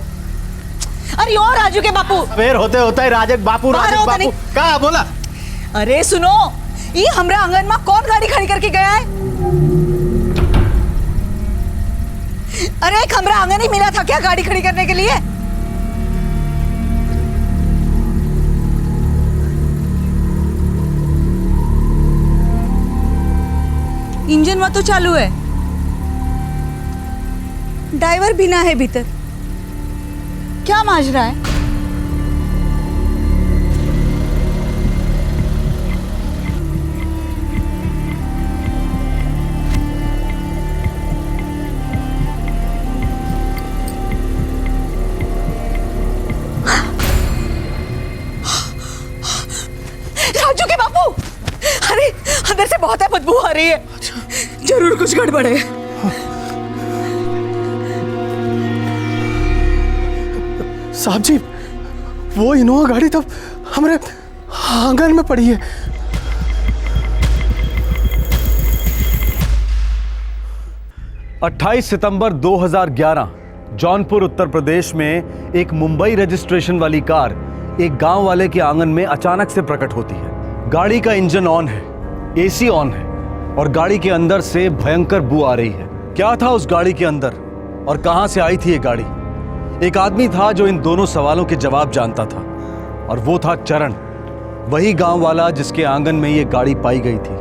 अरे ओ राजू के बापू। सवेर होते होता है राजक बापू राजक बापू का बोला। अरे सुनो, ये हमरा आंगन में कौन गाड़ी खड़ी करके गया है? अरे एक हमरा आंगन ही मिला था क्या गाड़ी खड़ी करने के लिए? इंजन में तो चालू है, ड्राइवर बिना है भीतर। क्या माजरा है? राजू के बापू, अरे अंदर से बहुत है बदबू आ रही है। जरूर कुछ गड़बड़ है। साहब जी, वो इनोवा गाड़ी तो हमारे आंगन में पड़ी है। अट्ठाईस सितंबर 2011 जौनपुर उत्तर प्रदेश में एक मुंबई रजिस्ट्रेशन वाली कार एक गांव वाले के आंगन में अचानक से प्रकट होती है। गाड़ी का इंजन ऑन है, एसी ऑन है और गाड़ी के अंदर से भयंकर बू आ रही है। क्या था उस गाड़ी के अंदर और कहां से आई थी ये गाड़ी? एक आदमी था जो इन दोनों सवालों के जवाब जानता था और वो था चरण, वही गांव वाला जिसके आंगन में ये गाड़ी पाई गई थी।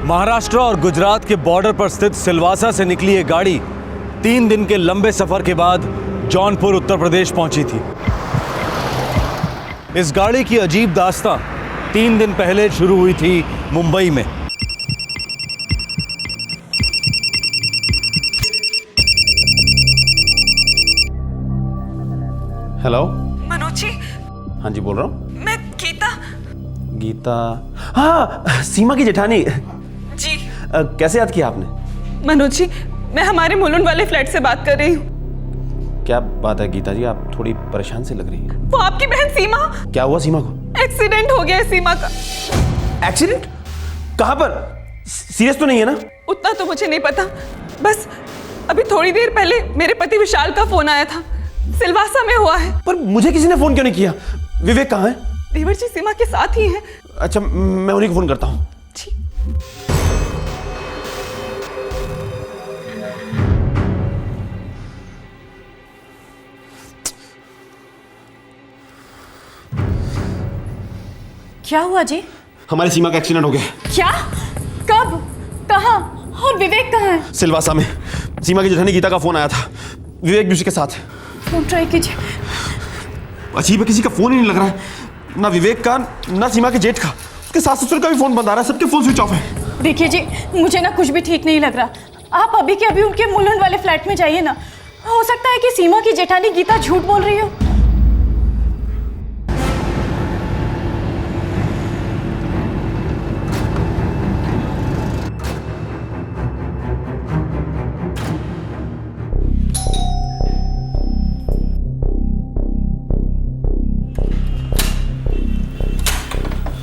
महाराष्ट्र और गुजरात के बॉर्डर पर स्थित सिलवासा से निकली ये गाड़ी 3 दिन के लंबे सफर के बाद जौनपुर उत्तर प्रदेश पहुंची थी। इस गाड़ी की अजीब दास्तां 3 दिन पहले शुरू हुई थी मुंबई में। हेलो मनोज जी। हाँ जी, बोल रहा हूँ। मैं गीता। गीता? हाँ, सीमा की जेठानी जी। कैसे याद किया आपने? मनोज जी, मैं हमारे मुलुंड वाले फ्लैट से बात कर रही हूँ। क्या बात है गीता जी, आप थोड़ी परेशान से लग रही हैं। वो आपकी बहन सीमा। क्या हुआ सीमा को? एक्सीडेंट हो गया है सीमा का। एक्सीडेंट? कहाँ पर? सीरियस तो नहीं है ना? उतना तो मुझे नहीं पता, बस अभी थोड़ी देर पहले मेरे पति विशाल का फोन आया था, सिलवासा में हुआ है। पर मुझे किसी ने फोन क्यों नहीं किया? विवेक कहाँ है? देवर जी सीमा के साथ ही हैं। अच्छा, मैं उन्हीं को फोन करता हूँ। क्या हुआ जी? हमारी सीमा का एक्सीडेंट हो गया। क्या? कब? कहाँ? और विवेक कहाँ है? सिलवासा में। सीमा की जेठानी गीता का फोन आया था, विवेक भी उसी के साथ है। फोन ट्राई कीजिए। अजीब है, किसी का फोन ही नहीं लग रहा है, ना विवेक का ना सीमा के जेठ का। उसके सास ससुर का भी फोन बंद आ रहा है, सबके फोन स्विच ऑफ है। देखिए जी, मुझे ना कुछ भी ठीक नहीं लग रहा। आप अभी के अभी उनके मुलुंड वाले फ्लैट में जाइए ना। हो सकता है कि सीमा की जेठानी गीता झूठ बोल रही हो।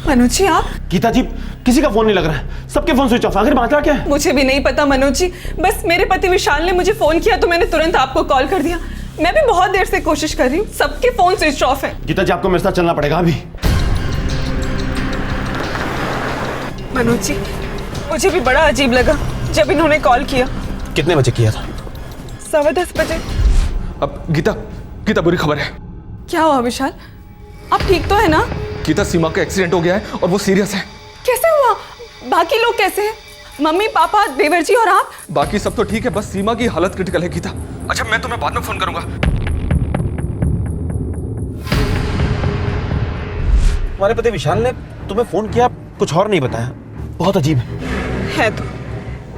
मनोज जी आप? गीता जी, किसी का फोन नहीं लग रहा है, सबके फोन स्विच ऑफ। आखिर मामला क्या है? मुझे भी नहीं पता मनोज जी, बस मेरे पति विशाल ने मुझे फोन किया तो मैंने तुरंत आपको कॉल कर दिया। मैं भी बहुत देर से कोशिश कर रही हूँ, सबके फोन स्विच ऑफ है। गीता जी, आपको मेरे साथ चलना पड़ेगा अभी। मनोज जी, मुझे भी बड़ा अजीब लगा जब इन्होंने कॉल किया। कितने बजे किया था? 10:15 बजे। अब गीता, गीता बुरी खबर है। क्या हुआ विशाल, आप ठीक तो है ना? गीता, सीमा का एक्सीडेंट हो गया है और वो सीरियस है। कैसे हुआ? बाकी लोग कैसे हैं? मम्मी पापा देवर जी और आप? बाकी सब तो ठीक है, बस सीमा की हालत क्रिटिकल है गीता। अच्छा, मैं तुम्हें बाद में फोन करूंगा। तुम्हारे पति विशाल ने तुम्हें फोन किया, कुछ और नहीं बताया। बहुत अजीब है तो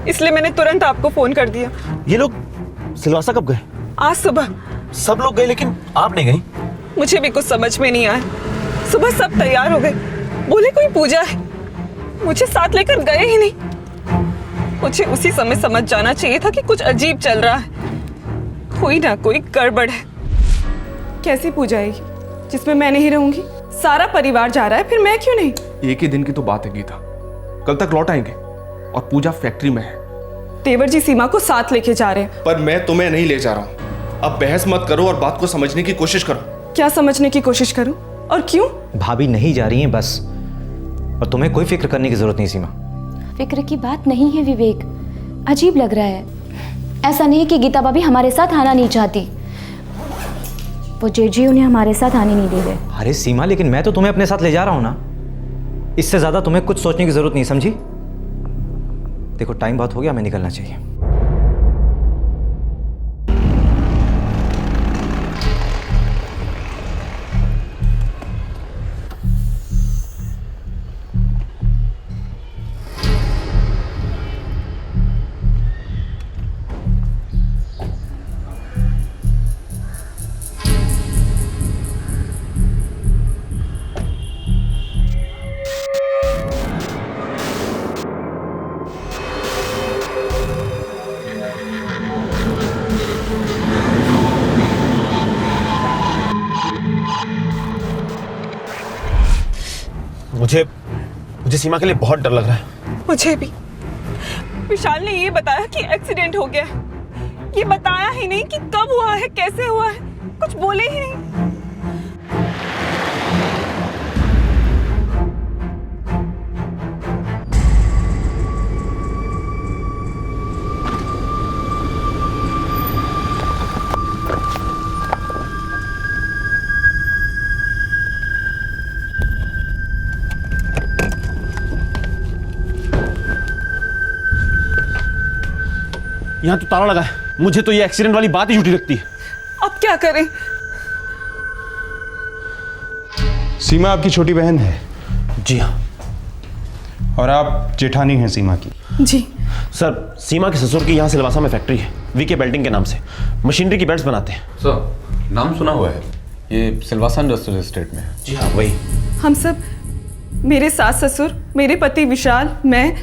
इसलिए मैंने तुरंत आपको फोन कर दिया। ये लोग सिलवासा कब गए? आज सुबह। सब लोग गए लेकिन आप नहीं गई? मुझे भी कुछ समझ में नहीं आया। सुबह सब तैयार हो गए, बोले कोई पूजा है, मुझे साथ लेकर गए ही नहीं। मुझे उसी समय समझ जाना चाहिए था कि कुछ अजीब चल रहा है, कोई ना कोई गड़बड़ है। कैसी पूजा है जिसमें मैं नहीं रहूंगी? सारा परिवार जा रहा है, फिर मैं क्यों नहीं? एक ही दिन की तो बात है गीता, कल तक लौट आएंगे और पूजा फैक्ट्री में है। देवर जी सीमा को साथ लेके जा रहे हैं। पर मैं तुम्हें नहीं ले जा रहा हूँ। अब बहस मत करो और बात को समझने की कोशिश करो। क्या समझने की कोशिश करूं और क्यों? भाभी नहीं जा रही हैं बस, और तुम्हें कोई फिक्र करने की जरूरत नहीं सीमा। फिक्र की बात नहीं है विवेक, अजीब लग रहा है। ऐसा नहीं कि गीता भाभी हमारे साथ आना नहीं चाहती, वो जेजी उन्हें हमारे साथ आने नहीं दे रहे। अरे सीमा, लेकिन मैं तो तुम्हें अपने साथ ले जा रहा हूं ना, इससे ज्यादा तुम्हें कुछ सोचने की जरूरत नहीं, समझी? देखो टाइम बहुत हो गया, हमें निकलना चाहिए। मुझे सीमा के लिए बहुत डर लग रहा है। मुझे भी। विशाल ने ये बताया कि एक्सीडेंट हो गया है, ये बताया ही नहीं कि कब हुआ है, कैसे हुआ है, कुछ बोले ही नहीं। यहाँ तो ताला लगा है, मुझे तो ये एक्सीडेंट वाली बात ही झूठी लगती है। अब क्या करें? सीमा आपकी छोटी बहन है? जी हाँ। और आप जेठानी हैं सीमा की? जी सर, सीमा के ससुर की यहाँ सिलवासा में फैक्ट्री है, वीके बेल्टिंग के नाम से। मशीनरी की बेल्ट्स बनाते हैं। सर, नाम सुना हुआ है, ये सिलवासा इंडस्ट्रियल एस्टेट में है। जी हाँ, वही। हम सब, मेरे सास ससुर, मेरे पति विशाल, मैं,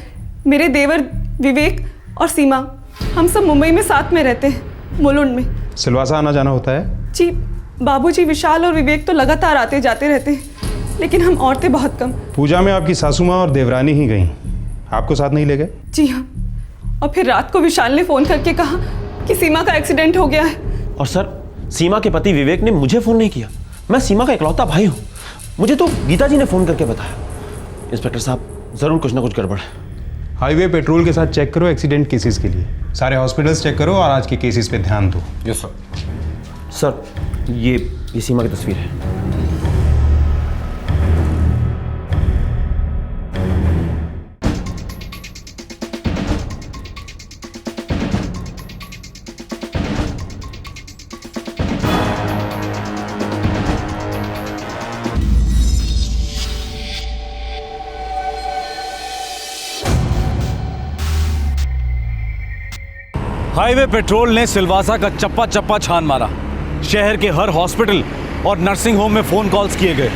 मेरे देवर विवेक और सीमा, हम सब मुंबई में साथ में रहते हैं, मुलुंड में। सिलवासा आना जाना होता है? जी, बाबूजी विशाल और विवेक तो लगातार आते जाते रहते हैं, लेकिन हम औरतें बहुत कम। पूजा में आपकी सासू माँ और देवरानी ही गई, आपको साथ नहीं ले गए? जी हाँ, और फिर रात को विशाल ने फोन करके कहा कि सीमा का एक्सीडेंट हो गया है। और सर, सीमा के पति विवेक ने मुझे फोन नहीं किया, मैं सीमा का इकलौता भाई हूँ, मुझे तो गीता जी ने फोन करके बताया। इंस्पेक्टर साहब, जरूर कुछ ना कुछ गड़बड़ है। हाईवे पेट्रोल के साथ चेक करो एक्सीडेंट केसेस के लिए, सारे हॉस्पिटल्स चेक करो और आज के केसेस पे ध्यान दो। Yes sir. सर, ये सीमा की तस्वीर है। हाईवे पेट्रोल ने सिलवासा का चप्पा चप्पा छान मारा। शहर के हर हॉस्पिटल और नर्सिंग होम में फोन कॉल्स किए गए,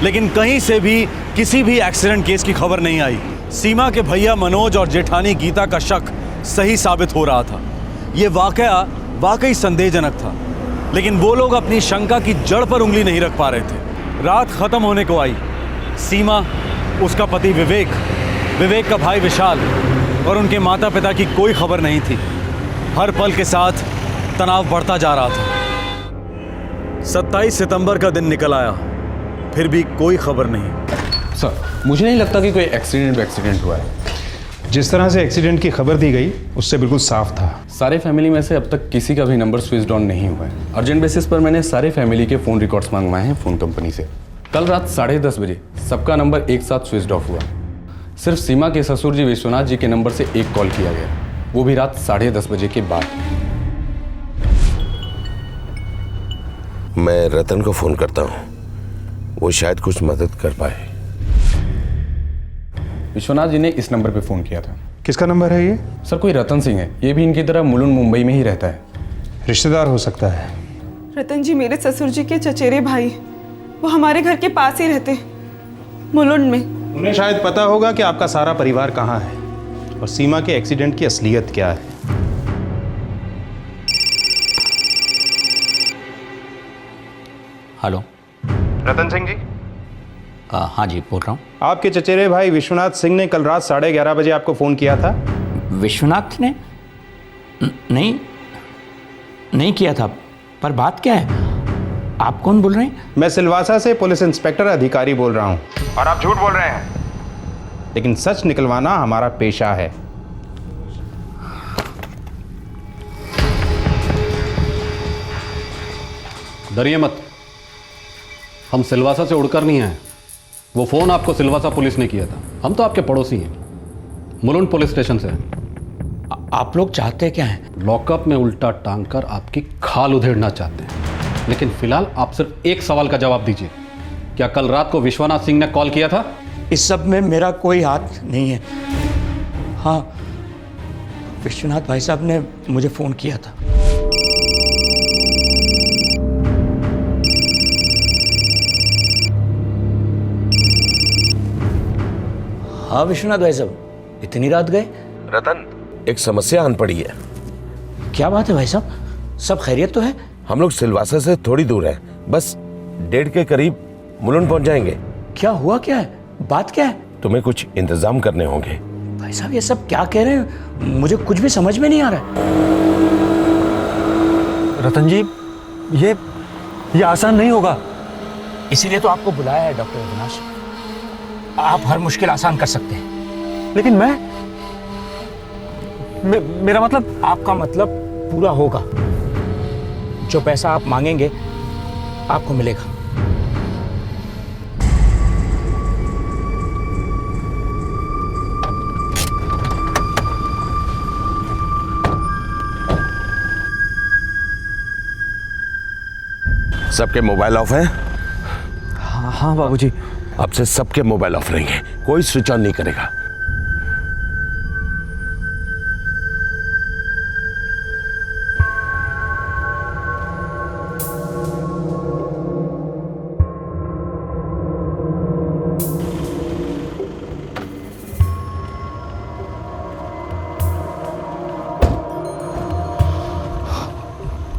लेकिन कहीं से भी किसी भी एक्सीडेंट केस की खबर नहीं आई। सीमा के भैया मनोज और जेठानी गीता का शक सही साबित हो रहा था। ये वाकया वाकई संदेहजनक था, लेकिन वो लोग अपनी शंका की जड़ पर उंगली नहीं रख पा रहे थे। रात खत्म होने को आई। सीमा उसका पति विवेक, विवेक का भाई विशाल और उनके माता पिता की कोई खबर नहीं थी। हर पल के साथ तनाव बढ़ता जा रहा था। 27 सितंबर का दिन निकल आया, फिर भी कोई खबर नहीं। सर, मुझे नहीं लगता कि कोई एक्सीडेंट हुआ है। जिस तरह से एक्सीडेंट की खबर दी गई उससे बिल्कुल साफ था। सारे फैमिली में से अब तक किसी का भी नंबर स्विच ऑन नहीं हुआ है। अर्जेंट बेसिस पर मैंने सारे फैमिली के फ़ोन रिकॉर्ड्स मंगवाए हैं फ़ोन कंपनी से। कल रात 10:30 बजे सबका नंबर एक साथ स्विच ऑफ हुआ। सिर्फ सीमा के ससुर जी विश्वनाथ जी के नंबर से एक कॉल किया गया, वो भी रात 10:30 बजे के बाद। मैं रतन को फ़ोन करता हूँ, वो शायद कुछ मदद कर पाए। विश्वनाथ जी ने इस नंबर पे फ़ोन किया था। किसका नंबर है ये? सर, कोई रतन सिंह है, ये भी इनकी तरह मुलुंड मुंबई में ही रहता है। रिश्तेदार हो सकता है। रतन जी मेरे ससुर जी के चचेरे भाई, वो हमारे घर के पास ही रहते, मुलुंड में। उन्हें शायद पता होगा कि आपका सारा परिवार कहाँ है और सीमा के एक्सीडेंट की असलियत क्या है। हेलो, रतन सिंह जी? हाँ जी, बोल रहा हूँ। आपके चचेरे भाई विश्वनाथ सिंह ने कल रात 11:30 बजे आपको फ़ोन किया था। विश्वनाथ ने? नहीं किया था, पर बात क्या है? आप कौन बोल रहे हैं? मैं सिलवासा से पुलिस इंस्पेक्टर अधिकारी बोल रहा हूँ। और आप झूठ बोल रहे हैं, लेकिन सच निकलवाना हमारा पेशा है। डरिए मत, हम सिलवासा से उड़कर नहीं आए। वो फ़ोन आपको सिलवासा पुलिस ने किया था। हम तो आपके पड़ोसी हैं, मुलुंड पुलिस स्टेशन से हैं। आप लोग चाहते क्या हैं? लॉकअप में उल्टा टांग कर आपकी खाल उधेड़ना चाहते हैं। लेकिन फिलहाल आप सिर्फ एक सवाल का जवाब दीजिए, क्या कल रात को विश्वनाथ सिंह ने कॉल किया था? इस सब में मेरा कोई हाथ नहीं है। हाँ, विश्वनाथ भाई साहब ने मुझे फ़ोन किया था। हाँ विश्वनाथ भाई साहब, इतनी रात गए? रतन, एक समस्या आन पड़ी है। क्या बात है भाई साहब, सब खैरियत तो है? हम लोग सिलवासा से थोड़ी दूर हैं, बस 1:30 के करीब मुलुंड पहुंच जाएंगे। क्या हुआ, क्या है, बात क्या है? तुम्हें कुछ इंतजाम करने होंगे। भाई साहब ये सब क्या कह रहे हैं, मुझे कुछ भी समझ में नहीं आ रहा है। रतन जी, ये आसान नहीं होगा। इसीलिए तो आपको बुलाया है डॉक्टर अविनाश। आप हर मुश्किल आसान कर सकते हैं। लेकिन मेरा मतलब? आपका मतलब पूरा होगा। जो पैसा आप मांगेंगे आपको मिलेगा। सबके मोबाइल ऑफ हैं? हाँ बाबूजी। अब से सबके मोबाइल ऑफ रहेंगे, कोई स्विच ऑन नहीं करेगा।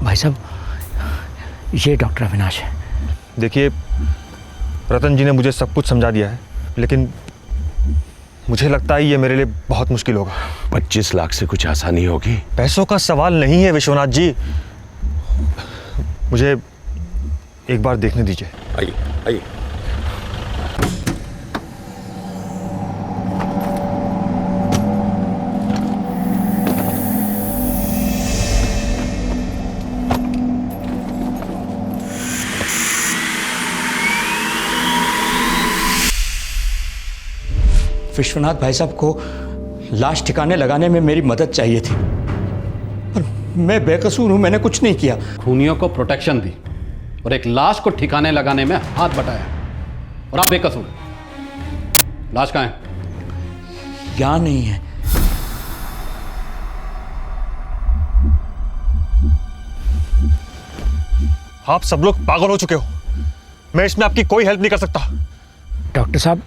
भाई साहब, ये डॉक्टर अविनाश है। देखिए, रतन जी ने मुझे सब कुछ समझा दिया है, लेकिन मुझे लगता है ये मेरे लिए बहुत मुश्किल होगा। 25 लाख से कुछ आसानी होगी? पैसों का सवाल नहीं है विश्वनाथ जी, मुझे एक बार देखने दीजिए। आइए आइए। विश्वनाथ भाई साहब को लाश ठिकाने लगाने में मेरी मदद चाहिए थी, पर मैं बेकसूर हूं, मैंने कुछ नहीं किया। खूनियों को प्रोटेक्शन दी और एक लाश को ठिकाने लगाने में हाथ बटाया, और आप बेकसूर। लाश कहाँ है? यहां नहीं है। आप सब लोग पागल हो चुके हो, मैं इसमें आपकी कोई हेल्प नहीं कर सकता। डॉक्टर साहब,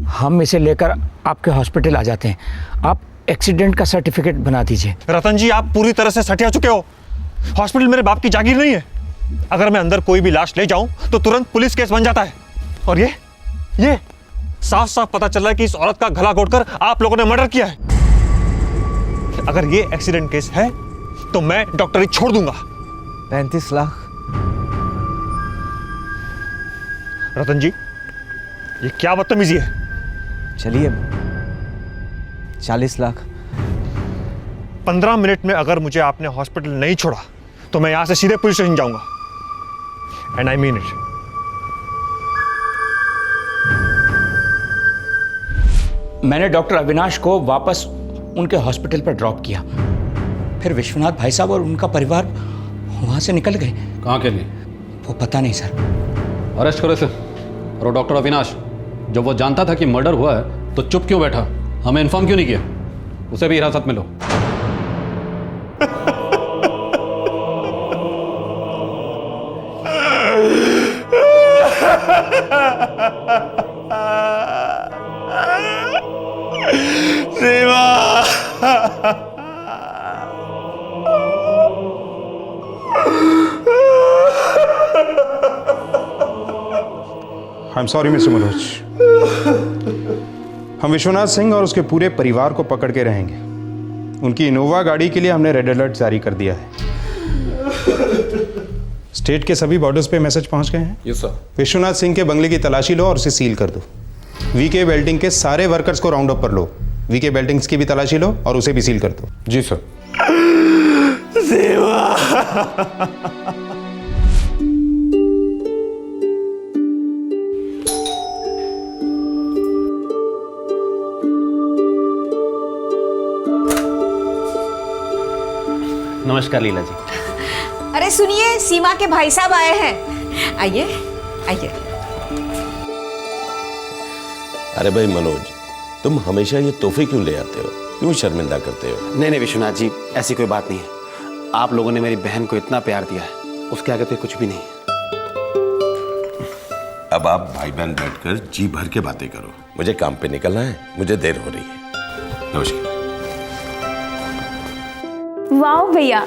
हम इसे लेकर आपके हॉस्पिटल आ जाते हैं, आप एक्सीडेंट का सर्टिफिकेट बना दीजिए। रतन जी, आप पूरी तरह से सटिया चुके हो। हॉस्पिटल मेरे बाप की जागीर नहीं है। अगर मैं अंदर कोई भी लाश ले जाऊं तो तुरंत पुलिस केस बन जाता है। और ये साफ साफ पता चल रहा है कि इस औरत का गला घोटकर आप लोगों ने मर्डर किया है। अगर ये एक्सीडेंट केस है तो मैं डॉक्टरी छोड़ दूंगा। 35 लाख? रतन जी, ये क्या बदतमीजी है? चलिए 40 लाख। 15 मिनट में अगर मुझे आपने हॉस्पिटल नहीं छोड़ा तो मैं यहां से सीधे पुलिस स्टेशन जाऊंगा। And I mean it. मैंने डॉक्टर अविनाश को वापस उनके हॉस्पिटल पर ड्रॉप किया, फिर विश्वनाथ भाई साहब और उनका परिवार वहां से निकल गए। कहाँ के लिए? वो पता नहीं सर। अरेस्ट करो इसे। और वो डॉक्टर अविनाश, जब वो जानता था कि मर्डर हुआ है तो चुप क्यों बैठा? हमें इन्फॉर्म क्यों नहीं किया? उसे भी हिरासत में लो। I am sorry mister Manoj. हम विश्वनाथ सिंह और उसके पूरे परिवार को पकड़ के रहेंगे। उनकी इनोवा गाड़ी के लिए हमने रेड अलर्ट जारी कर दिया है। स्टेट के सभी बॉर्डर्स पे मैसेज पहुंच गए हैं। Yes sir. विश्वनाथ सिंह के बंगले की तलाशी लो और उसे सील कर दो। वीके बेल्टिंग के सारे वर्कर्स को राउंड अप कर लो। वीके बेल्टिंग्स की भी तलाशी लो और उसे भी सील कर दो। जी सर। नमस्कार लीला जी। अरे सुनिए, सीमा के भाई साहब आए हैं। आइए आइए। अरे भाई मनोज, तुम हमेशा ये तोहफे क्यों ले आते हो? क्यों शर्मिंदा करते हो? नहीं नहीं विश्वनाथ जी, ऐसी कोई बात नहीं है। आप लोगों ने मेरी बहन को इतना प्यार दिया है, उसके आगे तो कुछ भी नहीं है। अब आप भाई बहन बैठकर जी भर के बातें करो। मुझे काम पे निकलना है, मुझे देर हो रही है। नमस्कार। वाह भैया,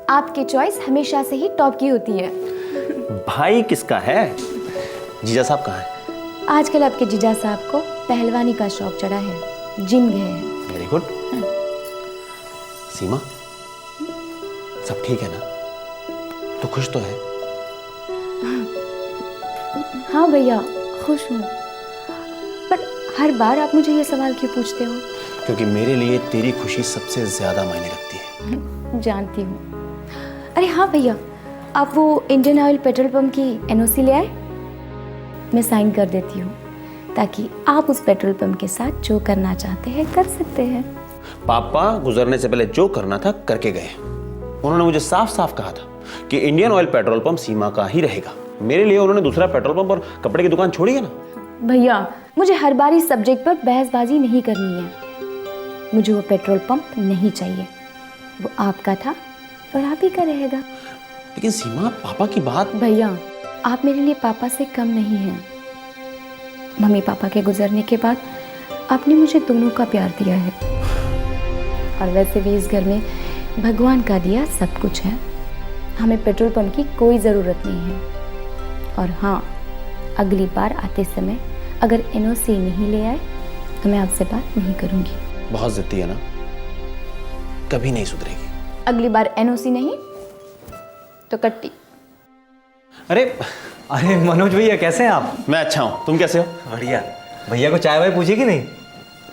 आपकी चॉइस हमेशा से ही टॉप की होती है। भाई किसका है? जीजा साहब कहाँ है? आजकल आपके जीजा साहब को पहलवानी का शौक चढ़ा है, जिम गए हैं। Very good. सीमा, सब ठीक है ना? तो खुश तो है? हाँ भैया, खुश हूँ। पर हर बार आप मुझे ये सवाल क्यों पूछते हो? क्योंकि मेरे लिए तेरी खुशी सबसे ज्यादा मायने रखती है। जानती हूँ। अरे हाँ भैया, आप वो इंडियन ऑयल पेट्रोल पंप की एनओसी ले आए? मैं साइन कर देती हूँ, ताकि आप उस पेट्रोल पंप के साथ जो करना चाहते हैं कर सकते हैं। पापा गुजरने से पहले जो करना था करके गए। उन्होंने मुझे साफ साफ कहा था कि इंडियन ऑयल पेट्रोल पंप सीमा का ही रहेगा। मेरे लिए उन्होंने दूसरा पेट्रोल पंप और कपड़े की दुकान छोड़ी है ना। भैया, मुझे हर बार इस सब्जेक्ट पर बहसबाजी नहीं करनी है। मुझे वो पेट्रोल पंप नहीं चाहिए। वो आपका था और आप ही का रहेगा। लेकिन सीमा, पापा की बात। भैया, आप मेरे लिए पापा से कम नहीं हैं। मम्मी पापा के गुजरने के बाद आपने मुझे दोनों का प्यार दिया है। और वैसे भी इस घर में भगवान का दिया सब कुछ है। हमें पेट्रोल पंप की कोई ज़रूरत नहीं है। और हाँ, अगली बार आते समय अगर एनओसी नहीं ले आए तो मैं आपसे बात नहीं करूँगी। बहुत जिद्दी है ना, कभी नहीं सुधरेगी। अगली बार एनओसी नहीं तो कट्टी। अरे मनोज भैया, कैसे हैं आप? मैं अच्छा हूँ, तुम कैसे हो? बढ़िया। भैया को चाय वाय पूछी कि नहीं?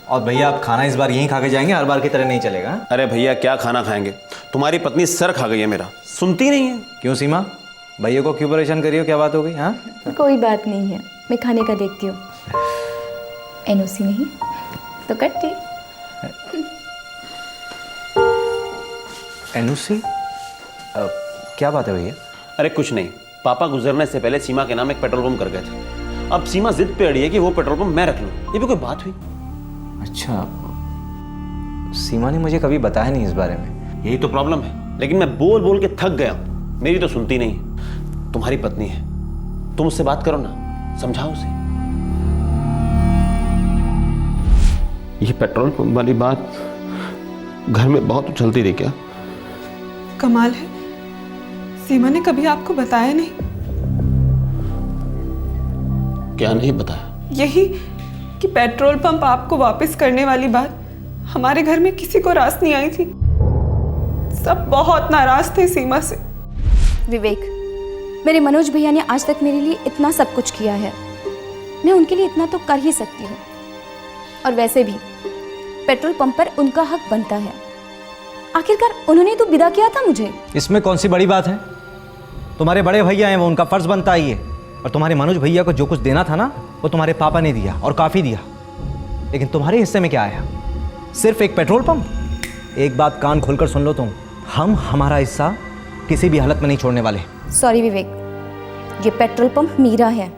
और भैया, आप खाना इस बार यहीं खा के जाएंगे, हर बार की तरह नहीं चलेगा। अरे भैया, क्या खाना खाएंगे? तुम्हारी पत्नी सर खा गई है मेरा, सुनती नहीं है। क्यों सीमा, भैया को क्यों परेशान करी हो? क्या बात हो गई? हाँ, कोई बात नहीं है, मैं खाने का देखती हूँ। एनओसी नहीं तो कट्टी। एनओसी? क्या बात है भैया? अरे कुछ नहीं, पापा गुजरने से पहले सीमा के नाम एक पेट्रोल पंप कर गए थे। अब सीमा जिद पे अड़ी है कि वो पेट्रोल पंप मैं रख लूं। ये भी कोई बात हुई? अच्छा, सीमा ने मुझे कभी बताया नहीं इस बारे में। यही तो प्रॉब्लम है। लेकिन मैं बोल बोल के थक गया, मेरी तो सुनती नहीं है। तुम्हारी पत्नी है, तुम उससे बात करो ना, समझाओ उसे। ये पेट्रोल पंप वाली बात घर में बहुत उछलती रही। क्या कमाल है, सीमा ने कभी आपको बताया नहीं? क्या नहीं बताया? यही कि पेट्रोल पंप आपको वापस करने वाली बात हमारे घर में किसी को रास नहीं आई थी। सब बहुत नाराज थे सीमा से। विवेक, मेरे मनोज भैया ने आज तक मेरे लिए इतना सब कुछ किया है, मैं उनके लिए इतना तो कर ही सकती हूँ। और वैसे भी पेट्रोल पंप पर उनका हक बनता है, आखिरकार उन्होंने तो विदा किया था मुझे। इसमें कौन सी बड़ी बात है? तुम्हारे बड़े भैया हैं, वो उनका फर्ज बनता ही है। और तुम्हारे मनोज भैया को जो कुछ देना था ना, वो तुम्हारे पापा ने दिया और काफ़ी दिया। लेकिन तुम्हारे हिस्से में क्या आया? सिर्फ एक पेट्रोल पंप। एक बात कान खोलकर सुन लो तुम, हम हमारा हिस्सा किसी भी हालत में नहीं छोड़ने वाले। सॉरी विवेक, ये पेट्रोल पंप मेरा है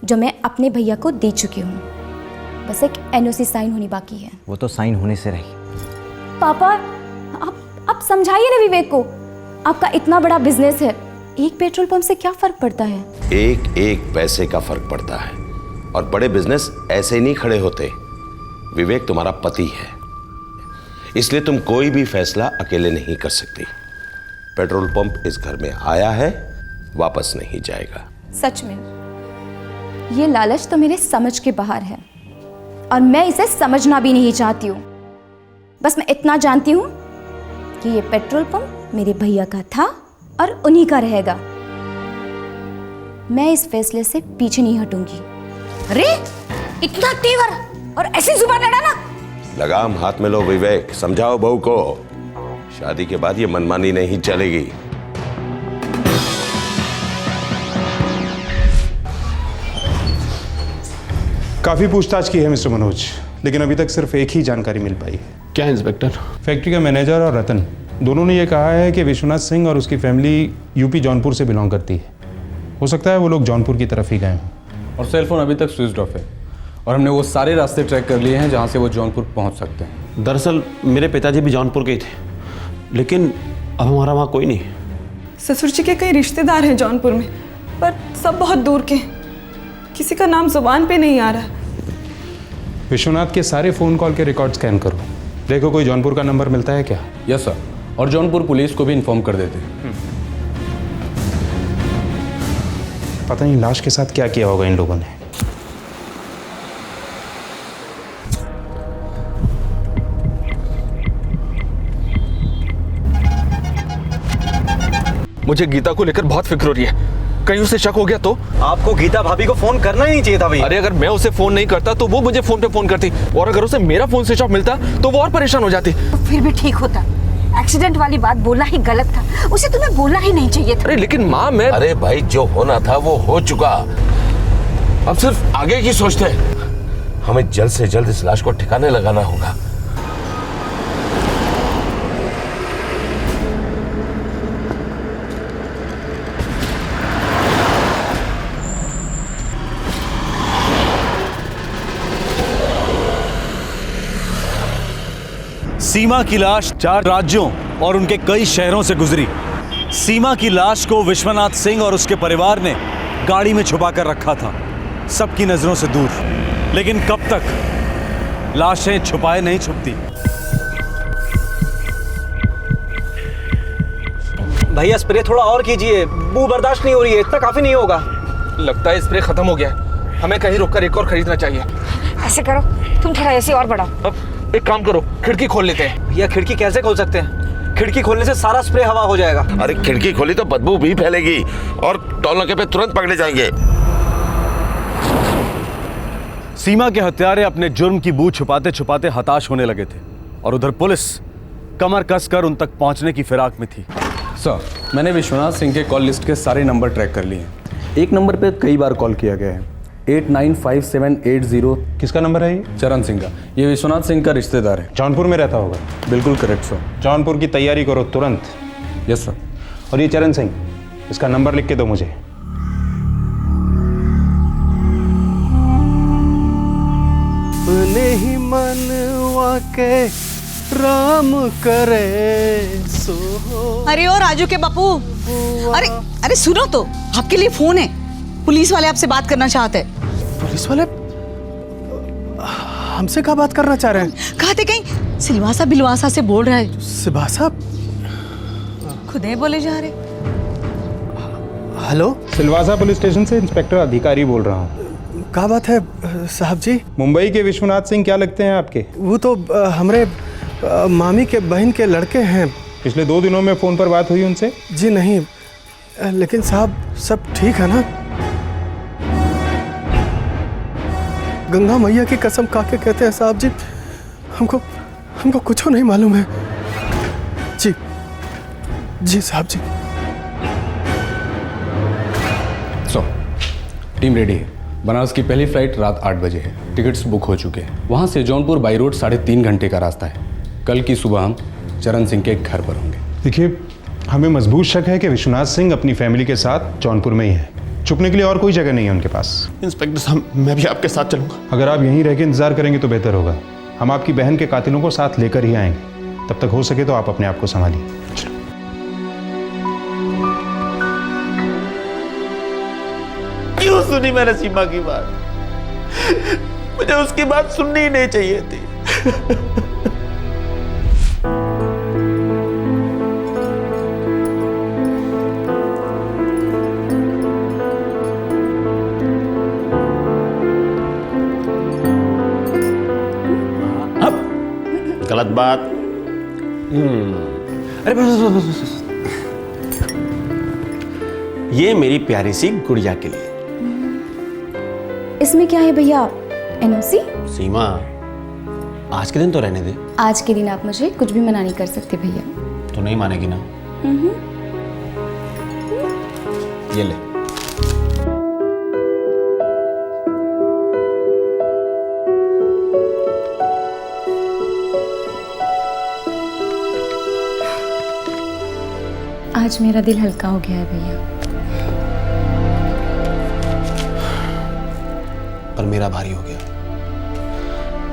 जो मैं अपने भैया को दे चुकी हूँ। बस एक एनओसी साइन होनी बाकी है। वो तो साइन होने से रही। पापा, आप समझाइए ना विवेक को। आपका इतना बड़ा बिजनेस है, एक पेट्रोल पंप से क्या फर्क पड़ता है? एक एक पैसे का फर्क पड़ता है, और बड़े बिजनेस ऐसे नहीं खड़े होते। विवेक तुम्हारा पति है, इसलिए तुम कोई भी फैसला अकेले नहीं कर सकती। पेट्रोल पंप इस घर में आया है, वापस नहीं जाएगा। सच में ये लालच तो मेरे समझ के बाहर है, और मैं इसे समझना भी नहीं चाहती हूँ। बस मैं इतना जानती हूँ कि ये पेट्रोल पंप मेरे भैया का था और उन्हीं का रहेगा। मैं इस फैसले से पीछे नहीं हटूंगी। अरे इतना तेवर और ऐसी जुबान लड़ाना! लगाम हाथ में लो विवेक, समझाओ बहू को। शादी के बाद ये मनमानी नहीं चलेगी। काफ़ी पूछताछ की है मिस्टर मनोज, लेकिन अभी तक सिर्फ एक ही जानकारी मिल पाई है। क्या इंस्पेक्टर? फैक्ट्री का मैनेजर और रतन दोनों ने ये कहा है कि विश्वनाथ सिंह और उसकी फैमिली यूपी जौनपुर से बिलोंग करती है। हो सकता है वो लोग जौनपुर की तरफ ही गए हों। और सेलफोन अभी तक स्विच ऑफ है, और हमने वो सारे रास्ते ट्रैक कर लिए हैं जहाँ से वो जौनपुर पहुँच सकते हैं। दरअसल मेरे पिताजी भी जौनपुर के ही थे, लेकिन अब हमारा वहाँ कोई नहीं। ससुर जी के कई रिश्तेदार हैं जौनपुर में, पर सब बहुत दूर के। किसी का नाम जुबान पे नहीं आ रहा। विश्वनाथ के सारे फ़ोन कॉल के रिकॉर्ड स्कैन करो, देखो कोई जौनपुर का नंबर मिलता है क्या। यस सर, और जौनपुर पुलिस को भी इन्फॉर्म कर देते। पता नहीं लाश के साथ क्या किया होगा इन लोगों ने। मुझे गीता को लेकर बहुत फिक्र हो रही है, कहीं उसे शक हो गया तो? आपको गीता भाभी को फोन करना ही नहीं चाहिए था भैया। अरे अगर मैं उसे फोन नहीं करता तो वो मुझे फोन पे फोन करती, और अगर उसे मेरा फोन स्विच ऑफ मिलता तो वो और परेशान हो जाती। तो फिर भी ठीक होता। एक्सीडेंट वाली बात बोलना ही गलत था, उसे तुम्हें बोलना ही नहीं चाहिए था। अरे लेकिन माँ मैं... अरे भाई, जो होना था वो हो चुका, अब सिर्फ आगे की सोचते हैं। हमें जल्द से जल्द इस लाश को ठिकाने लगाना होगा। सीमा की लाश 4 राज्यों और उनके कई शहरों से गुजरी। सीमा की लाश को विश्वनाथ सिंह और उसके परिवार ने गाड़ी में छुपा कर रखा था, सबकी नजरों से दूर। लेकिन कब तक लाशें छुपाए नहीं छुपती। भैया स्प्रे थोड़ा और कीजिए, बू बर्दाश्त नहीं हो रही है, इतना काफी नहीं होगा। लगता है स्प्रे खत्म हो गया है, हमें कहीं रुककर एक और खरीदना चाहिए। ऐसे करो, तुम थोड़ा ऐसे और बढ़ाओ। अब एक काम करो, खिड़की खोल लेते हैं। भैया खिड़की कैसे खोल सकते हैं? खिड़की खोलने से सारा स्प्रे हवा हो जाएगा। अरे खिड़की खोली तो बदबू भी फैलेगी और टोल नाके पे तुरंत पकड़े जाएंगे। सीमा के हत्यारे अपने जुर्म की बू छुपाते छुपाते हताश होने लगे थे, और उधर पुलिस कमर कसकर उन तक पहुंचने की फिराक में थी। सर, मैंने विश्वनाथ सिंह के कॉल लिस्ट के सारे नंबर ट्रैक कर लिए हैं। एक नंबर पे कई बार कॉल किया गया है, 895780। किसका नंबर है ये? चरण सिंह का। ये विश्वनाथ सिंह का रिश्तेदार है। जौनपुर में रहता होगा। बिल्कुल करेक्ट सर। जौनपुर की तैयारी करो तुरंत। Yes sir. और ये चरण सिंह, इसका नंबर लिख के दो मुझे। अपने ही मनवा के राम करे सो। अरे ओ राजू के बापू, अरे अरे सुनो तो, आपके लिए फोन है। पुलिस वाले आपसे बात करना चाहते हैं। पुलिस वाले हमसे क्या बात करना चाह रहे हैं? कहते कहीं सिलवासा बिलवासा से बोल रहा है। सिलवासा? खुद ही बोले जा रहे। हेलो, सिलवासा पुलिस स्टेशन से इंस्पेक्टर अधिकारी बोल रहा हूँ। क्या बात है साहब जी? मुंबई के विश्वनाथ सिंह क्या लगते हैं आपके? वो तो हमारे मामी के बहन के लड़के हैं। पिछले 2 दिनों में फ़ोन पर बात हुई उनसे? जी नहीं, लेकिन साहब सब ठीक है ना? गंगा मैया की कसम खा के कहते हैं साहब जी, हमको कुछ नहीं मालूम है। जी जी साहब जी। टीम रेडी है। बनारस की पहली फ्लाइट रात 8 बजे है। टिकट्स बुक हो चुके हैं। वहाँ से जौनपुर बाई रोड 3.5 घंटे का रास्ता है। कल की सुबह हम चरण सिंह के घर पर होंगे। देखिए, हमें मजबूत शक है कि विश्वनाथ सिंह अपनी फैमिली के साथ जौनपुर में ही है। छुपने के लिए और कोई जगह नहीं है उनके पास। इंस्पेक्टर साहब, मैं भी आपके साथ चलूंगा। अगर आप यहीं रह के इंतजार करेंगे तो बेहतर होगा। हम आपकी बहन के कातिलों को साथ लेकर ही आएंगे। तब तक हो सके तो आप अपने आप को संभालिए। क्यों सुनी मैंने सीमा की बात? मुझे उसकी बात सुननी ही नहीं चाहिए थी। गलत बात। अरे बस। ये मेरी प्यारी सी गुड़िया के लिए। इसमें क्या है भैया? एनओसी? सीमा, आज के दिन तो रहने दे। आज के दिन आप मुझे कुछ भी मना नहीं कर सकते भैया। तो नहीं मानेगी ना? ये ले। आज मेरा दिल हल्का हो गया है भैया। पर मेरा भारी हो गया।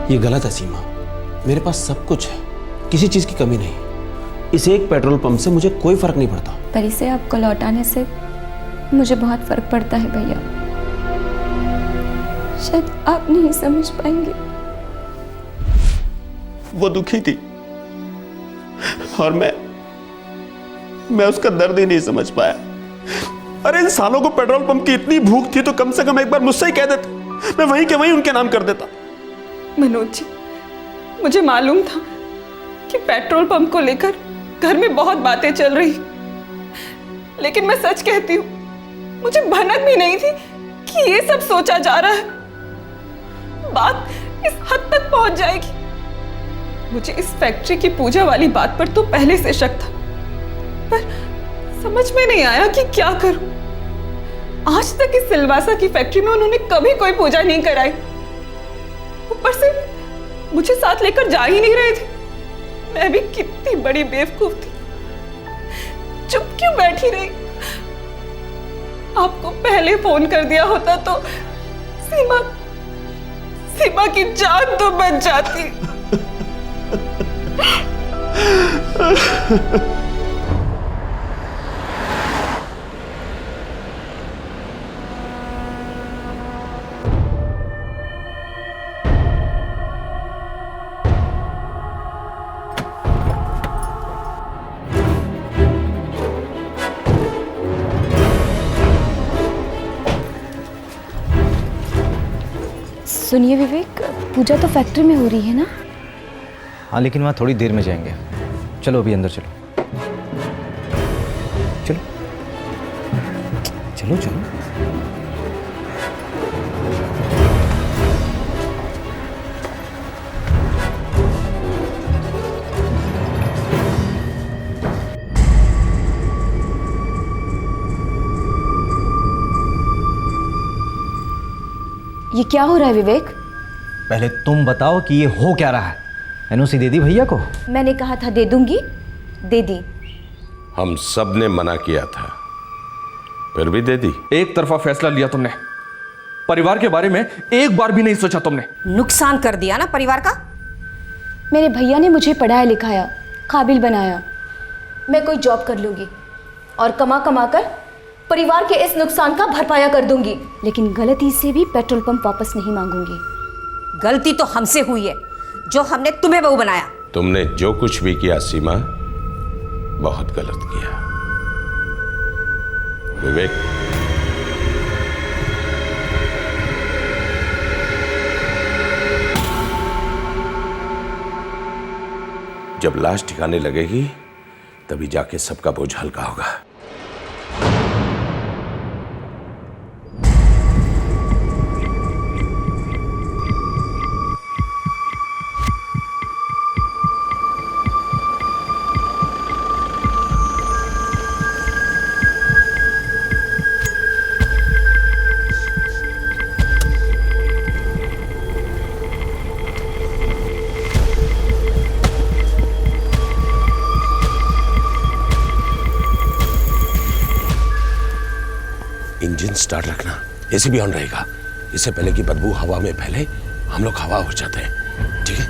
ये गलत है सीमा। मेरे पास सब कुछ है, किसी चीज की कमी नहीं। इस एक पेट्रोल पंप से मुझे कोई फर्क नहीं पड़ता। पर इसे आपको लौटाने से मुझे बहुत फर्क पड़ता है भैया। शायद आप नहीं समझ पाएंगे। वो दुखी थी और मैं उसका दर्द ही नहीं समझ पाया। अरे इन सालों को पेट्रोल पंप की इतनी भूख थी तो कम से कम एक बार मुझसे ही कह देते, मैं वहीं के वहीं उनके नाम कर देता। मनोज जी, मुझे मालूम था कि पेट्रोल पंप को लेकर घर में बहुत बातें चल रही, लेकिन मैं सच कहती हूँ, मुझे भनक भी नहीं थी कि ये सब सोचा जा रहा है। बात इस हद तक पहुंच जाएगी। मुझे इस फैक्ट्री की पूजा वाली बात पर तो पहले से शक था, पर समझ में नहीं आया कि क्या करूं। आज तक इस सिलवासा की फैक्ट्री में उन्होंने कभी कोई पूजा नहीं कराई। ऊपर से मुझे साथ लेकर जा ही नहीं रहे थे। मैं भी कितनी बड़ी बेवकूफ थी, चुप क्यों बैठी रही? आपको पहले फोन कर दिया होता तो सीमा की जान तो बच जाती। सुनिए विवेक, पूजा तो फैक्ट्री में हो रही है ना? हाँ, लेकिन वहाँ थोड़ी देर में जाएंगे। चलो अभी अंदर चलो। चलो चलो चलो। ये क्या हो रहा है विवेक? पहले तुम बताओ कि ये हो क्या रहा है। एनओसी दे दी भैया को? मैंने कहा था दे दूंगी, दे दी। हम सब ने मना किया था, फिर भी दे दी। एक तरफा फैसला लिया तुमने, परिवार के बारे में एक बार भी नहीं सोचा तुमने। नुकसान कर दिया ना परिवार का। मेरे भैया ने मुझे पढ़ाया लिखाया, काबिल बनाया। मैं कोई जॉब कर लूंगी और कमा कमा कर परिवार के इस नुकसान का भरपाया कर दूंगी, लेकिन गलती से भी पेट्रोल पंप वापस नहीं मांगूंगी। गलती तो हमसे हुई है जो हमने तुम्हें बहू बनाया। तुमने जो कुछ भी किया सीमा, बहुत गलत किया। विवेक, जब लाश ठिकाने लगेगी तभी जाके सबका बोझ हल्का होगा। इंजन स्टार्ट रखना, एसी भी ऑन रहेगा। इससे पहले कि बदबू हवा में फैले हम लोग हवा हो जाते हैं, ठीक है?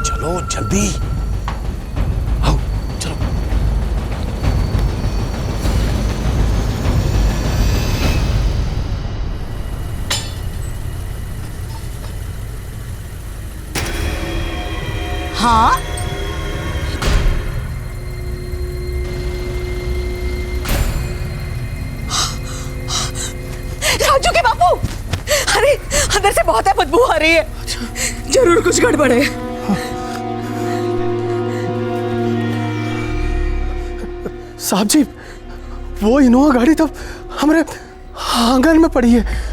चलो जल्दी आओ, चलो। हाँ राजू के बापू, अरे अंदर से बहुत है बदबू आ रही है, जरूर कुछ गड़बड़ है। साहब जी, वो इनोवा गाड़ी तो हमारे आंगन में पड़ी है।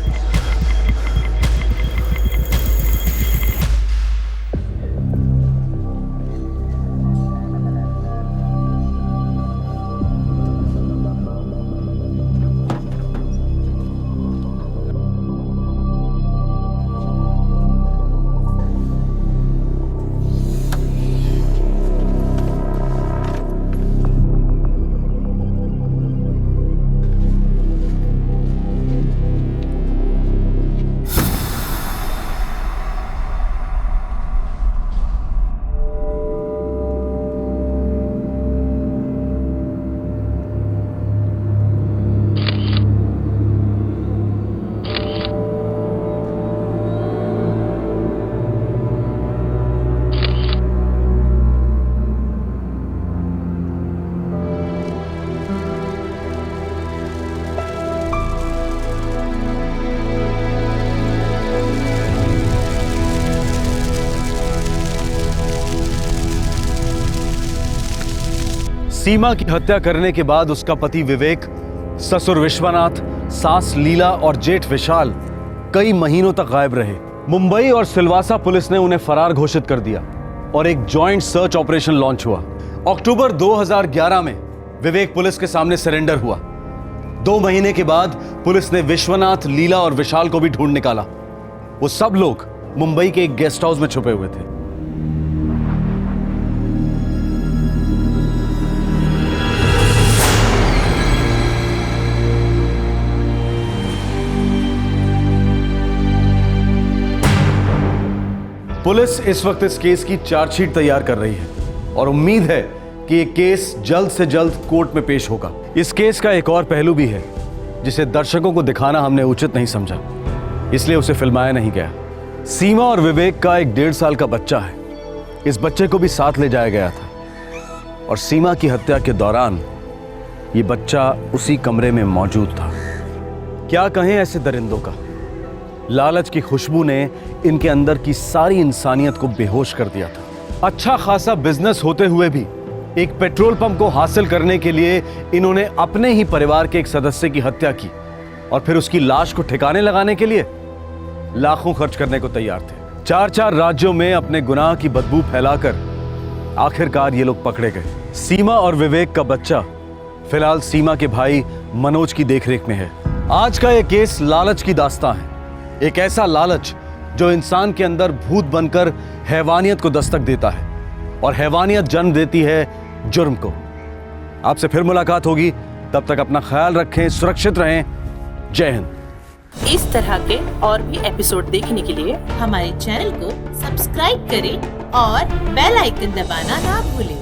सीमा की हत्या करने के बाद उसका पति विवेक, ससुर विश्वनाथ, सास लीला और जेठ विशाल कई महीनों तक गायब रहे। मुंबई और सिलवासा पुलिस ने उन्हें फरार घोषित कर दिया और एक जॉइंट सर्च ऑपरेशन लॉन्च हुआ। अक्टूबर 2011 में विवेक पुलिस के सामने सरेंडर हुआ। 2 महीने के बाद पुलिस ने विश्वनाथ, लीला और विशाल को भी ढूंढ निकाला। वो सब लोग मुंबई के एक गेस्ट हाउस में छुपे हुए थे। पुलिस इस वक्त इस केस की चार्जशीट तैयार कर रही है और उम्मीद है कि ये केस जल्द से जल्द कोर्ट में पेश होगा। इस केस का एक और पहलू भी है जिसे दर्शकों को दिखाना हमने उचित नहीं समझा, इसलिए उसे फिल्माया नहीं गया। सीमा और विवेक का एक 1.5 साल का बच्चा है। इस बच्चे को भी साथ ले जाया गया था और सीमा की हत्या के दौरान ये बच्चा उसी कमरे में मौजूद था। क्या कहें ऐसे दरिंदों का, लालच की खुशबू ने इनके अंदर की सारी इंसानियत को बेहोश कर दिया था। अच्छा खासा बिजनेस होते हुए भी एक पेट्रोल पंप को हासिल करने के लिए इन्होंने अपने ही परिवार के एक सदस्य की हत्या की और फिर उसकी लाश को ठिकाने लगाने के लिए लाखों खर्च करने को तैयार थे। 4 राज्यों में अपने गुनाह की बदबू फैलाकर आखिरकार ये लोग पकड़े गए। सीमा और विवेक का बच्चा फिलहाल सीमा के भाई मनोज की देखरेख में है। आज का यह केस लालच की दास्तां है। एक ऐसा लालच जो इंसान के अंदर भूत बनकर हैवानियत को दस्तक देता है और हैवानियत जन्म देती है जुर्म को। आपसे फिर मुलाकात होगी, तब तक अपना ख्याल रखें, सुरक्षित रहें। जय हिंद। इस तरह के और भी एपिसोड देखने के लिए हमारे चैनल को सब्सक्राइब करें और बेल आइकन दबाना ना भूलें।